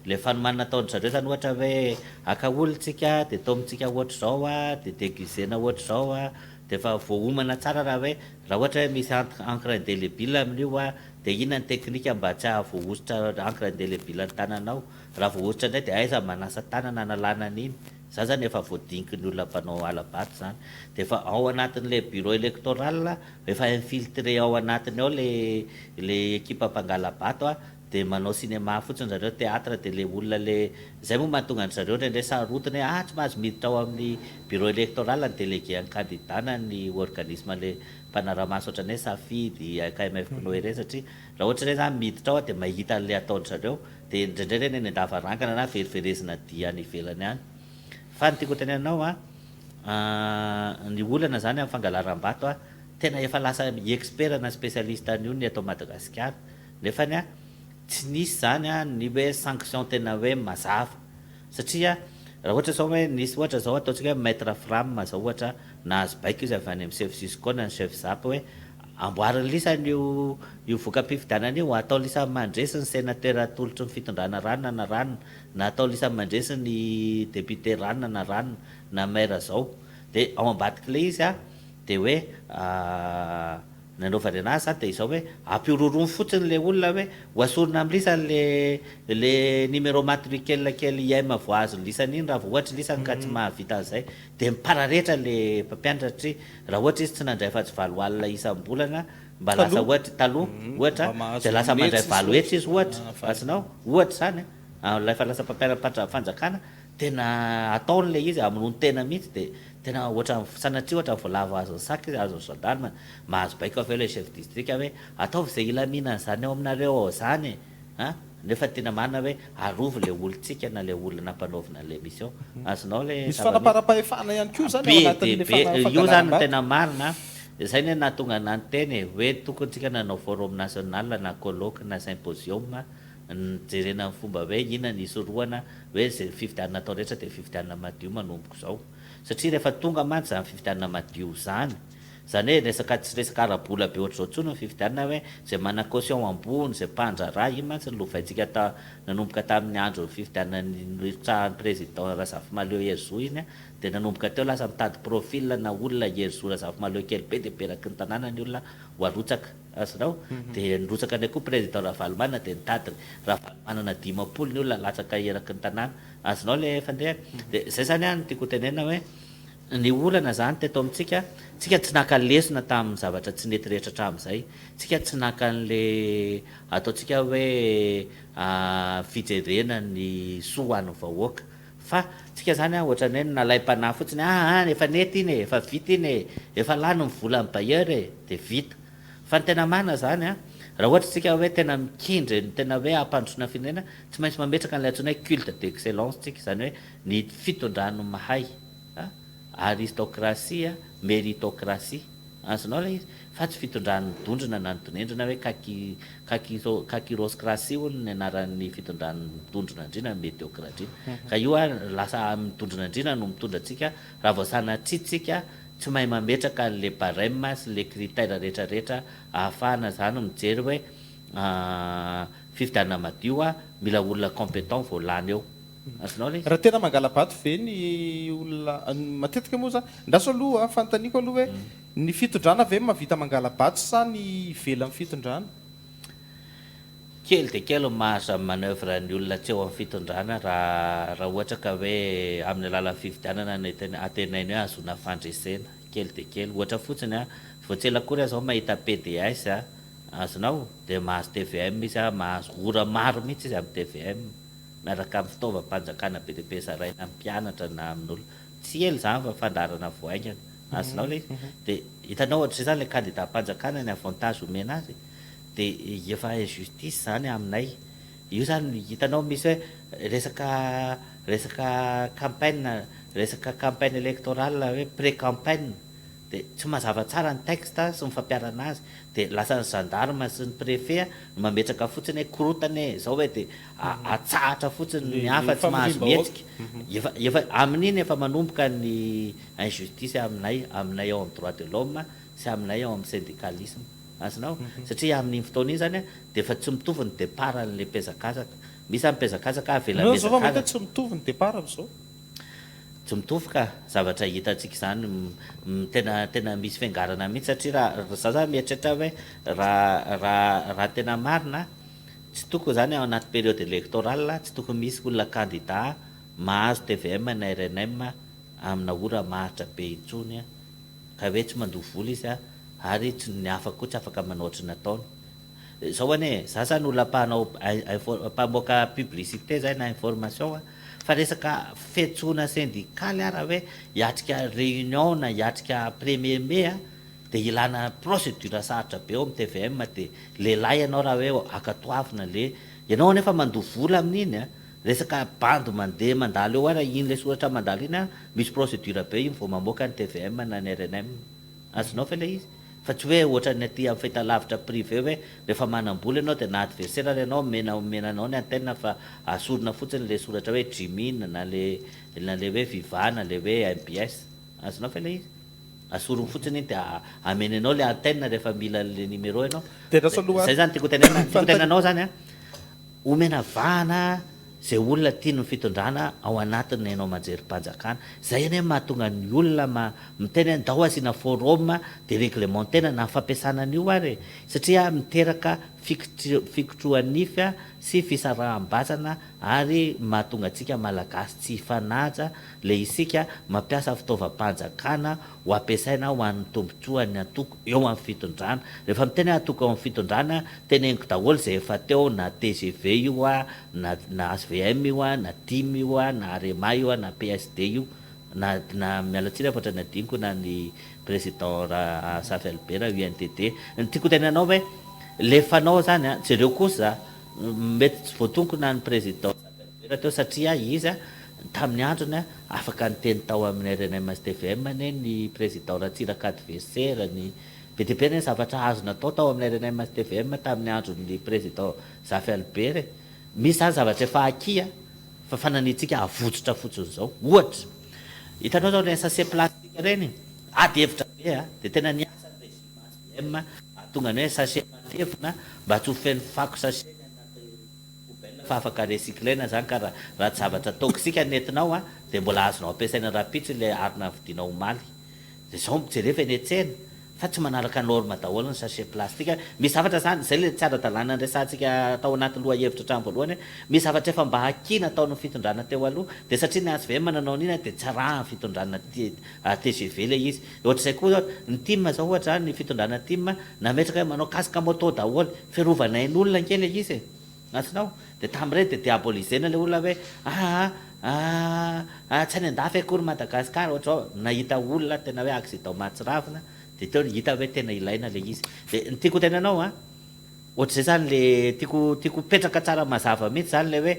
le fanomanana ataony zareo zany ohatra hoe akaolontsika de atao amintsika ohatra zao a de déguisena ohatra zao a de efa voaomana tsara raha ohatra hoe misy encre indélébile amin'io a de inona ny teknika mba tsy ahavoaositra encre indélébile ny tananao raha voaositra indray de aiza manasa tanana analana an'iny za zany efa voadiniky ny olona mpanao alabato zany de efa ao anatin'le bureau électoral efa infiltré ao anatiny ao le équipe mpangalabato a de manao cinéma fotsiny zareo théâtre de le olona le zay moa mahatonga ny zareo ndrendray sarotiny hoe tsy mahazo miditra ao amin'ny bureau électoral ny délégué ny candidat na ny organisme le mpanaramaso ohatrany hoe safidy KMF no ireny satria raha ohatra reny zany miditra ao de mahita an'le ataony zareo de ndraindray reny ny andavarangana na veriverezina dia any ivelany any fa ny tiako tenenanao ny olana zany amin'ny fangalaram-bato tena efa lasa expert na spécialiste an'io ny atao Madagasikara nefany tsy nisy zany ny hoe sanction tena hoe mazava satria raha ohatra zao hoe nisy ohatra zao ataontsika hoe maître Fram zao ohatra nahazo baiko izy avy any amin'ny chef Juscon ny chef Zap hoe amboariny lisany io voka-pifidianana io atao lisany mandresy ny sénateur atolotry ny fitondrana ranona na ranona na atao lisany mandresy ny député ranona na ranona na maire zao de ao ambadika le izy de hoe nanaovany anazy zany dia izao hoe ampiororomy fotsiny le olona hoe hoasorona amin'ny lisany le numéro matricule kely IM voazo lisany iny raha vao ohatra lisany ka tsy mahavita an'izay dia mipararehetra le mpampianatra satria raha ohatra izy tsy nandray fa tsy valo alina isam-bolana mba lasa ohatra taloha ohatra dia lasa mandray valo hetsy izy ohatra asinao ohatra zany lay fa lasa mpampianatra fanjakana tena ataony le izy amonony tena mihitsy dia tena ohatra sanatria ohatra voalavo azo saky izy azo gendarme mahazo baiko avy eo le chef district hoe ataovy izay ilaminana zany ao aminareo zany nefa tena marina hoe arovy le olontsika na le olona nampanaovina le mission azonao le misy fanapara-pahefana ihany koa zany ao anatin'le io zany tena marina izay ne nahatonga nanteny hoe tokony tsika nanao forum national na colloque na symposium jerena amin'ny fomba hoe inona ny isorohana hoe zay fifidianana atao rehetra dia fifidianana madio manomboko izao satria rehefa tonga mantsy zany fifidianana madio zany hoe resaka tsy resaka arabola be ohatr'izao tsony ny fifidianana hoe zay mana caution ambony zay mpandrara iny mantsy ny lovaintsika nanomboka tamin'ny andro fifidianana nitsahan'ny président Razafimaleo Herzou iny dia nanomboka teo lasa mitady profil na olona Herzou Razafimaleo kely be dia beraky ny tanàna ny olona ho arotsaka azonao dia nirotsaka ny koa président Ravalomanana dia nitady Ravalomanana 50 ny olona latsaka eraky ny tanàna azonao le fandeha dia zay zany any tiako tenena hoe ny olana zany teto amintsika tsika tsy naka lesona tamin'ny zavatra tsy nety rehetra hatramin'izay tsika tsy naka an'le ataontsika hoe fijerena ny soa any vahoaka fa tsika zany ohatra ny hoe nalaim-panahy fotsiny efa nety iny efa vita iny efa lany ny volan'ny bailleur dia vita fa ny tena marina zany raha ohatra tsika hoe tena mikindry tena hoe ampandrosoana firenena tsy maintsy mametraka an'ilay antsoina hoe culte d'excellence tsika zany hoe ny fitondrano mahay aristocratie méritocratie azonao le izy fa tsy fitondrany dondrina na nydonendrina hoe kakiroscratie hono ny anaran'ny fitondrany dondrina indrina médiocratie ka io lasa midondrina indrina no mitondra antsika raha vao sanatritsika tsy mahay mametraka an'le barème sy le critère rehetrarehetra ahafahana zany mijery hoe fifidianana madio mila olona compétent vao lany eo azonao le raha tena mangala-bato ve ny olona matetika moa zany ndaso aloha fanontaniako aloha hoe ny fitondrana ve mahavita mangala-bato sa ny ivela amin'ny fitondrana kely dia kely mahazo manœuvre ny olona tsy eo amin'ny fitondrana raha ohatra ka hoe amin'ny alalan'ny fifidianana ny atenainy hoe azona fandresena kely dia kely ohatra fotsiny voatsela akory zao mahita PDS azonao dia mahazo TVM izy mahazo ora maro mihitsy izy amin'ny TVM miaraka amin'ny fitaovam-panjakana be dia be zaraina amin'ny mpianatra na amin'olo tsy ely zany fa fandarana voaingana azonao le izy dia hitanao ohatr'izay zany le candidat mpanjakana ny avantage omena azy dia efa injustice zany aminay io zany hitanao misy hoe resaka campagne électorale hoe pré-campagne dia tsy mazava tsara ny texte sy mifampiarana azy dia lasa ny gendarme sy ny préfet mametraka fotsiny hoe korotany zao hoe dia atsahatra fotsiny ny hafa tsy mahazo mihetsika efa amin'iny efa manomboka ny injustice aminay ao amin'ny droit de l'homme sy aminay ao amin'ny syndicalisme azonao satria amin'iny fotoana iny zany dia efa tsy mitovy ny départ an'le mpezakazaka misy amin'ny mpezakazaka avelamezakazaka tsy mitovy ny départ amin'izao tsy mitovy ka zavatra hitantsika zany tena misy fiangarana mihitsy satria raha za zany mieritreritra hoe raha tena marina tsy tokony zany ao anaty période électorale tsy tokony misy olona candidat mahazo TVM na RNM amina ora maharitra be intsony ka hoe tsy mandoha vola izy ary tsy ny hafa koa tsy afaka manao ohatry nataony zao ane za zany olona mpamoaka publicité zay na information fa resaka fiantsoana syndicale raha hoe hiatrika réunion na hiatrika premier mai dia ilana procédure sarotra be eo amin'ny TVM dia lehilahy ianao raha hoe akatoavina le ianao nefa mandoha vola amin'iny resaka bando mandeha mandalo eo raha iny le soratra mandalo iny misy procédure be iny vao mamoaka ny TVM na ny RNM azonao fa le izy fa tsy hoe ohatra ny aty amin'ny fahitalavitra privé hoe rehefa manam-bola ianao dia na adversaire ianao menanao ny antenne fa asorona fotsiny le soratra hoe Jimin na le hoe Viva na le hoe MBS azonao fa le izy asorony fotsiny iny dia amenanao le antenne rehefa mila le numéro ianao zay zany tiako tenenanao zany omena vahana zay olona tiany ny fitondrana ao anatiny ianao manjery-panjakana zay eny mahatonga ny olona miteny hoe ndao asiana forum de réglementaire na fampiasana an'io ary satria miteraka fikotroanify sy fisaraham-bazana ary mahatonga antsika malagasy tsy hifanaja le isika mampiasa fitaovam-panjakana ho ampiasaina ho an'ny tombontsoany atoko eo amin'ny fitondrana rehefa miteny atoko eo amin'ny fitondrana teneniko daholo zay efa teo na TGV io na SVM io na TIM io na AREMA io na PSD io na mialatsiny afatra ny adiniko na ny président Safy Albert UNTD ny tiako tenanao hoe le fanao zany jereo kosa mety tsy voatonoko na ny président Safy Albert teo satria izy tamin'ny androny afaka niteny tao amin'ny RNM STVM ny président Ratsiraka adversaire ny BTP ny zavatra azo natao tao amin'ny RNM STVM tamin'ny andron'ny président Safy Albert misy zany zavatra efa akia fa fananitsika avotsitra fotsiny zao ohatra hitanao zao ny sachet plastique reny ady hevitra be de tena niasa ny régime SVM atonga ny hoe sachet matevina mba tsy ho feno fako sachet fa afaka recyclena zany ka raha tsy zavatra toxique nentinao de mbola azonao ampiasaina rapitsy le arina vidinao omaly de zao mijerefa eny an-tsena fa tsy manaraka norme daholo ny sachet plastique misy zavatra zany zay le tsy ara-dalàna resantsika tao anaty loha hevitra trano voalohany misy zavatra efa mba hakina ataon'ny fitondrana teo aloha de satria ny SVM nanao nina de tsy raha ny fitondrana TGV le izy ohatr'izay koa ny TIM zao ohatra ny fitondrana TIM nametraka hoe manao casque moto daholo fiarovana ain'olona kely izy asinao de tam'ireny de diabolisena le olona hoe tsy any andafy akory Madagasikara ohatra nahita olona tena hoe accident mahatsiravina de teo hita hoe tena ilaina le izy de ny tiako tenanao ohatr'izay zany le tiako petraka tsara mazava mihitsy zany le hoe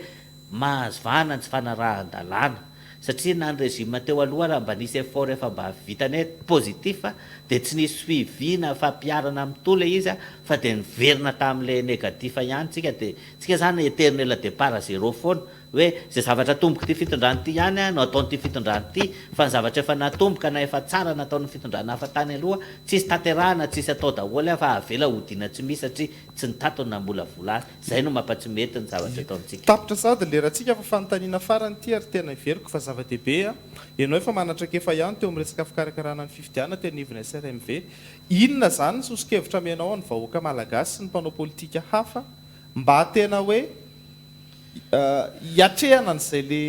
mahazo vahana tsy fanarahan-dalàna satria na ny régime teo aloha raha mba nisy effort efa mba vitany hoe positif de tsy nisy suivi na fampiarana amin'ny tole izy fa de niverina tamin'le négatif ihany tsika de tsika zany éternel départ zéro foana hoe zay zavatra tomboka ty fitondrana ty ihany no ataon'ty fitondrana ty fa ny zavatra efa natomboka na efa tsara nataon'ny fitondrana afa tany aloha tsisy taterahana tsisy atao daholo fa avela hodiana tsy misy satria tsy nitatony na mbola vola azy zay no mampatsy mety ny zavatra ataontsika tapitra sady le rahantsika fa fanontaniana farany ty ary tena iveriko fa zava-dehibe ianao efa manatraka efa ihany teo amin'ny resaka fikarakarana ny fifidiana teo anivony SRMV inona zany sosikevitra menao ny vahoaka malagasy sy ny mpanao politika hafa mba tena hoe hiatrehana n'izay le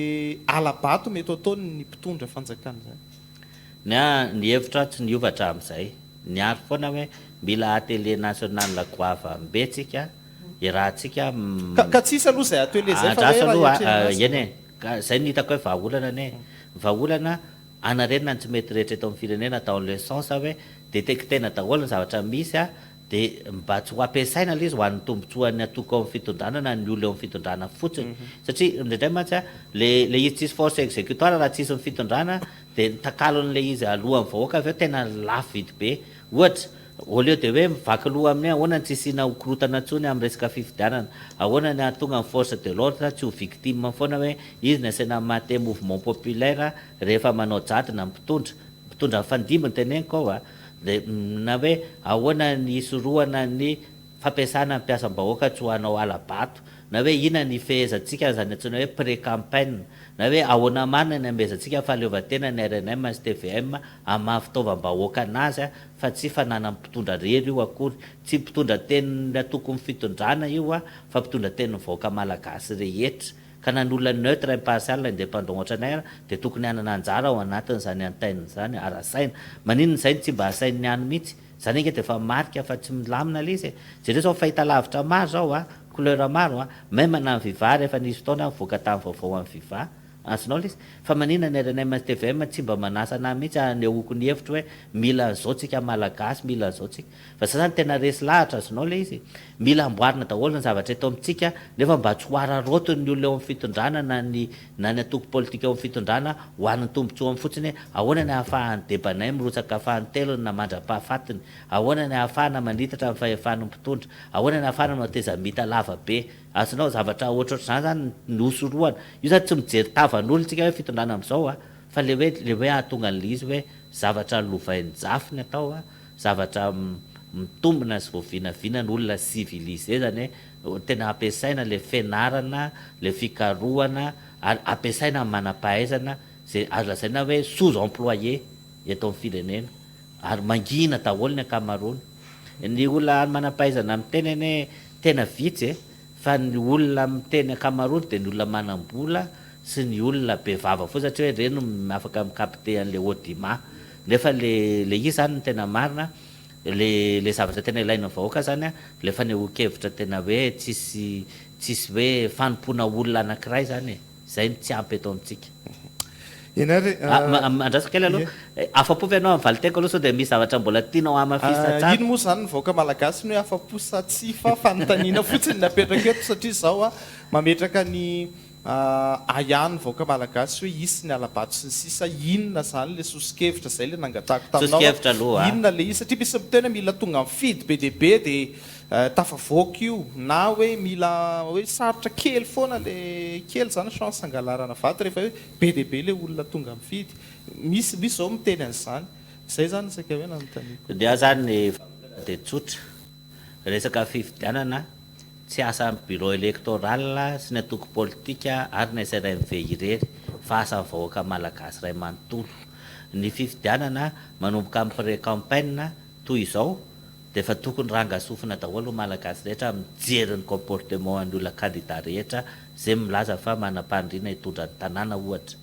alabato mety ataony ny mpitondra fanjakana zany ny hevitra tsy niovatra amin'izay niary foana hoe mila atélé national goava mbetsika irahantsika ka tsisy aloha zay atélé zay fa aloha eny zay ny hitako hoe vahaolana ne vahaolana anarenina ny tsy mety rehetra eto amin'ny firenena atao l'essence hoe détectena daholo ny zavatra misy de mba tsy ho ampiasaina le izy ho an'ny tombontsoany atoko ao amin'ny fitondrana na ny olo eo amin'ny fitondrana fotsiny satria indraindray mantsy le izy tsisy force exécutoire raha tsisy ny fitondrana de nitakalon'le izy alohan'ny vahoaka aveo tena lafo vidy be ohatra au lieu de hoe mivaky loha amin'ny ahoana tsy isina hokorotana ntsony amin'ny resaka fifidianana ahoana ny atonga ny force de l'ordre tsy ho victime foana hoe izy ny asaina mate mouvement populaire rehefa manao jadina mpitondra fandimby ny teneniko ao de na hoe ahoana ny sorohana ny fampiasana mpiasam-bahoaka tsy ho anao alabato na hoe ina ny fehezantsika zany antsona hoe pré-campagne na hoe ahoana marina ny amezantsika fahaleovan-tena ny RNM sy TVM amin'ny fitaovam-bahoaka anazy fa tsy fanana mpitondra rery io akory tsy mpitondra teny tokony fitondrana io fa mpitondra teny vahoaka malagasy rehetra ka na ny olona neutre impartial indépendant ohatranay de tokony hanana anjara ao anatin' zany antaininy zany arasaina maninona zay tsy mba asain'ny any mihitsy zany inge de efa marika fa tsy milamina le izy jereo zao fahita lavitra maro zao couleur maro même na ny vivah rehefa nisy fotoana voaka tamin'ny vaovao amin'ny vivah azonao le izy fa maninona ny RNM TVM tsy mba manasa na mihitsy anehoako ny hevitra hoe mila an'izao tsika malagasy mila an'izao tsika fa zany tena resy lahatra azonao le izy mila amboarina daholo ny zavatra eto amintsika nefa mba tsy ho ararotiny ny olona eo amin'ny fitondrana na ny atoko politika eo amin'ny fitondrana ho an'ny tombontsoa amin'ny fotsiny ahoana ny ahafahany debanay mirotsaka ahafahany telony na mandra-pahafatiny ahoana ny ahafahana manitatra amin'ny fahefan'ny mpitondra ahoana ny ahafahana mateza mita lava be azonao zavatra ohatrohatr'izany zany nosorohana io zany tsy mijery tavan'olo tsika hoe fitondrana amin'izao fa le hoe ahatonga an'le izy hoe zavatra lovain'ny jafiny atao zavatra mitombina sy voavinavina ny olona civilisé zany hoe tena ampiasaina le fianarana, le fikarohana, ary ampiasaina amin'ny manam-pahaizana zay azo lazaina hoe sous-employé eto amin'ny firenena, ary mangina daholo ny ankamaroany. Ny olona manam-pahaizana amin'ny tenany tena vitsy fa ny olona miteny ankamaroany dia ny olona manam-bola sy ny olona be vava foa, satria hoe reny no afaka mikapite an'le audiment. Nefa le izy zany no tena marina, le zavatra tena ilaina vahoaka zany le fanehoan-kevitra tena hoe tsisy hoe fanompoana olona anankiray zany zay no tsy ampy eto amintsika. Andrasako kely aloha, afa-po ve anao amin'ny valiteko aloha sao dia misy zavatra mbola tianao amafisa tsara? Ino moa zany ny vahoaka malagasy ny hoe afa-po sa tsy fa fanontaniana fotsiny napetraka eto, satria zao mametraka ny ahany vahoaka malagasy hoe isy ny alabato sy ny sisa, inona zany le sosikevitra zay le nangatahako taminao, Sosikevitra aloha inona le izy, satria misy miteny mila tonga mifidy be dia be dia tafavoaka io, na hoe mila hoe sarotra kely foana le kely zany chance angalarana vato rehefa hoe be dia be le olona tonga mifidy. Misy zao miteny an'izany, zay zany saka hoe nanontaniako. Dia zany dia tsotra resaka fifidianana tsy asa amin'ny bureau électoral sy ny atoko politika ary ny SRMV irery fa asa vahoaka malagasy ray manontolo. Ny fifidianana manomboka amin'ny pré-campagne toy izao dia efa tokony rangasofina daholo malagasy rehetra mijery ny comportement an'ny olona candidat rehetra zay milaza fa manam-pandriana hitondra ny tanàna ohatra.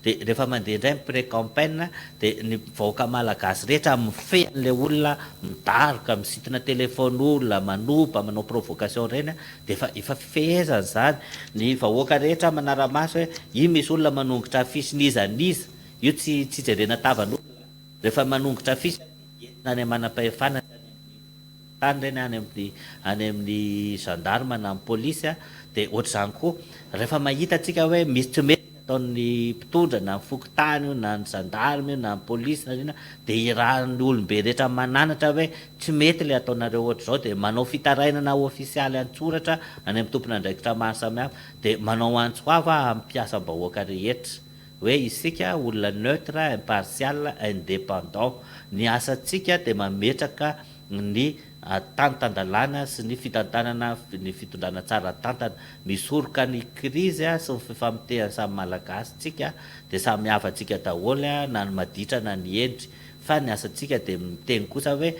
Dia rehefa mandeha indray ny pré-campagne dia ny vahoaka malagasy rehetra mifehy an'ilay olona midaroka, misintona telefon'olona, manopa, manao provocation ireny dia efa fifehezana zany. Ny vahoaka rehetra manara-maso hoe io misy olona manongotra afisy nizaniza, io tsy jerena tavan'olona. Rehefa manongotra afisy entina any manam-pahefana tany ireny any amin'ny gendarme na amin'ny polisy dia ohatr'izany koa rehefa mahita antsika hoe misy tsy mety ataon'ny mpitondra na ny fokontany io na ny gendarme io na ny polisy na inona dia irahan'ny olombe rehetra mananatra hoe tsy mety le ataonareo ohatr'izao, dia manao fitarainana ofisialy an-tsoratra any amin'ny tompon'andraikitra maro samihafa dia manao antsoava amin'ny mpiasam-bahoaka rehetra hoe isika olona neutre, impartial, indépendant. Ny asantsika dia mametraka ny tantandalana sy ny fitantanana ny fitondrana tsara tantana, misoroka ny krizy sy ny fifamotehan'ny samy malagasy tsika dia samy hafa antsika daholo na ny maditra na ny endry, fa ny asantsika dia miteny kosa hoe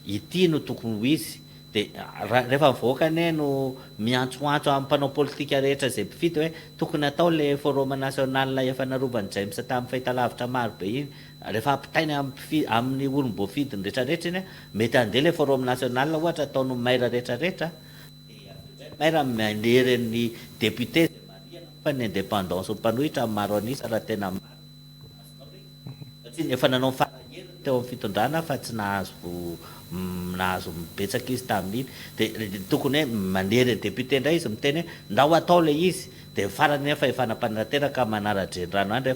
ity no tokony ho izy. Dia rehefa mivoaka no miantsoantso amin'ny mpanao politika rehetra zay mpifidy hoe tokony atao le forum national efa narovan'i James tamin'ny fahitalavitra maro be iny, rehefa ampitaina amin'ny olom-boafidiny rehetrarehetra iny mety andeha le forum national ohatra ataony maira rehetrarehetra, maira manery ny député fa ny indépendance mpanohitra maro anisa raha tena maro satria efa nanao faran'herin'ny teo amin'ny fitondrana fa tsy nahazo mibetsaka izy tamin'iny. Dia tokony hoe manery député indray izy miteny hoe ndao atao le izy, dia farany efa efanam-panatanteraka manara-dreny rano any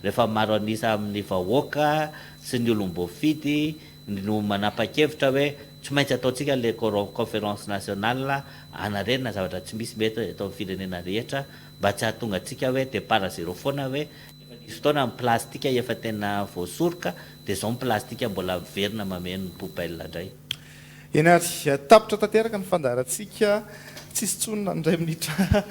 rehefa maro anisa amin'ny vahoaka sy ny olom-boafidy no manapa-kevitra hoe tsy maintsy ataontsika le conférence nationale anarenina zavatra tsy misy mety atao amin'ny firenena rehetra mba tsy hahatonga antsika hoe départ zéro foana hoe izy fotoana ny plastika efa tena voasoroka dia zao ny plastika mbola miverina mameno ny poubelle indray. Eny ary tapitra tanteraka ny fandaharantsika, tsisy tsonona indray minitra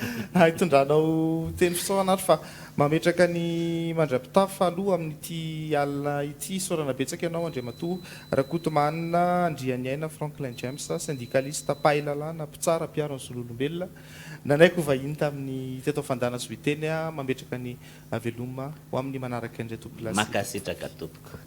hitondranao teny fisaoana ary fa mametraka ny mandrapitafa aloha amin'ity alina ity saorana betsaka ianao Andriamatoa Rakotomanina Andriany Aina Franklin James, syndicaliste pahilalàna mpitsara mpiaro ny zon'olombelona, nanaiko vahiny tamin'ny teto fandana zoiteny mametraka ny veloma ho amin'ny manaraka indray tompoklasy. Makasitraka tompoko.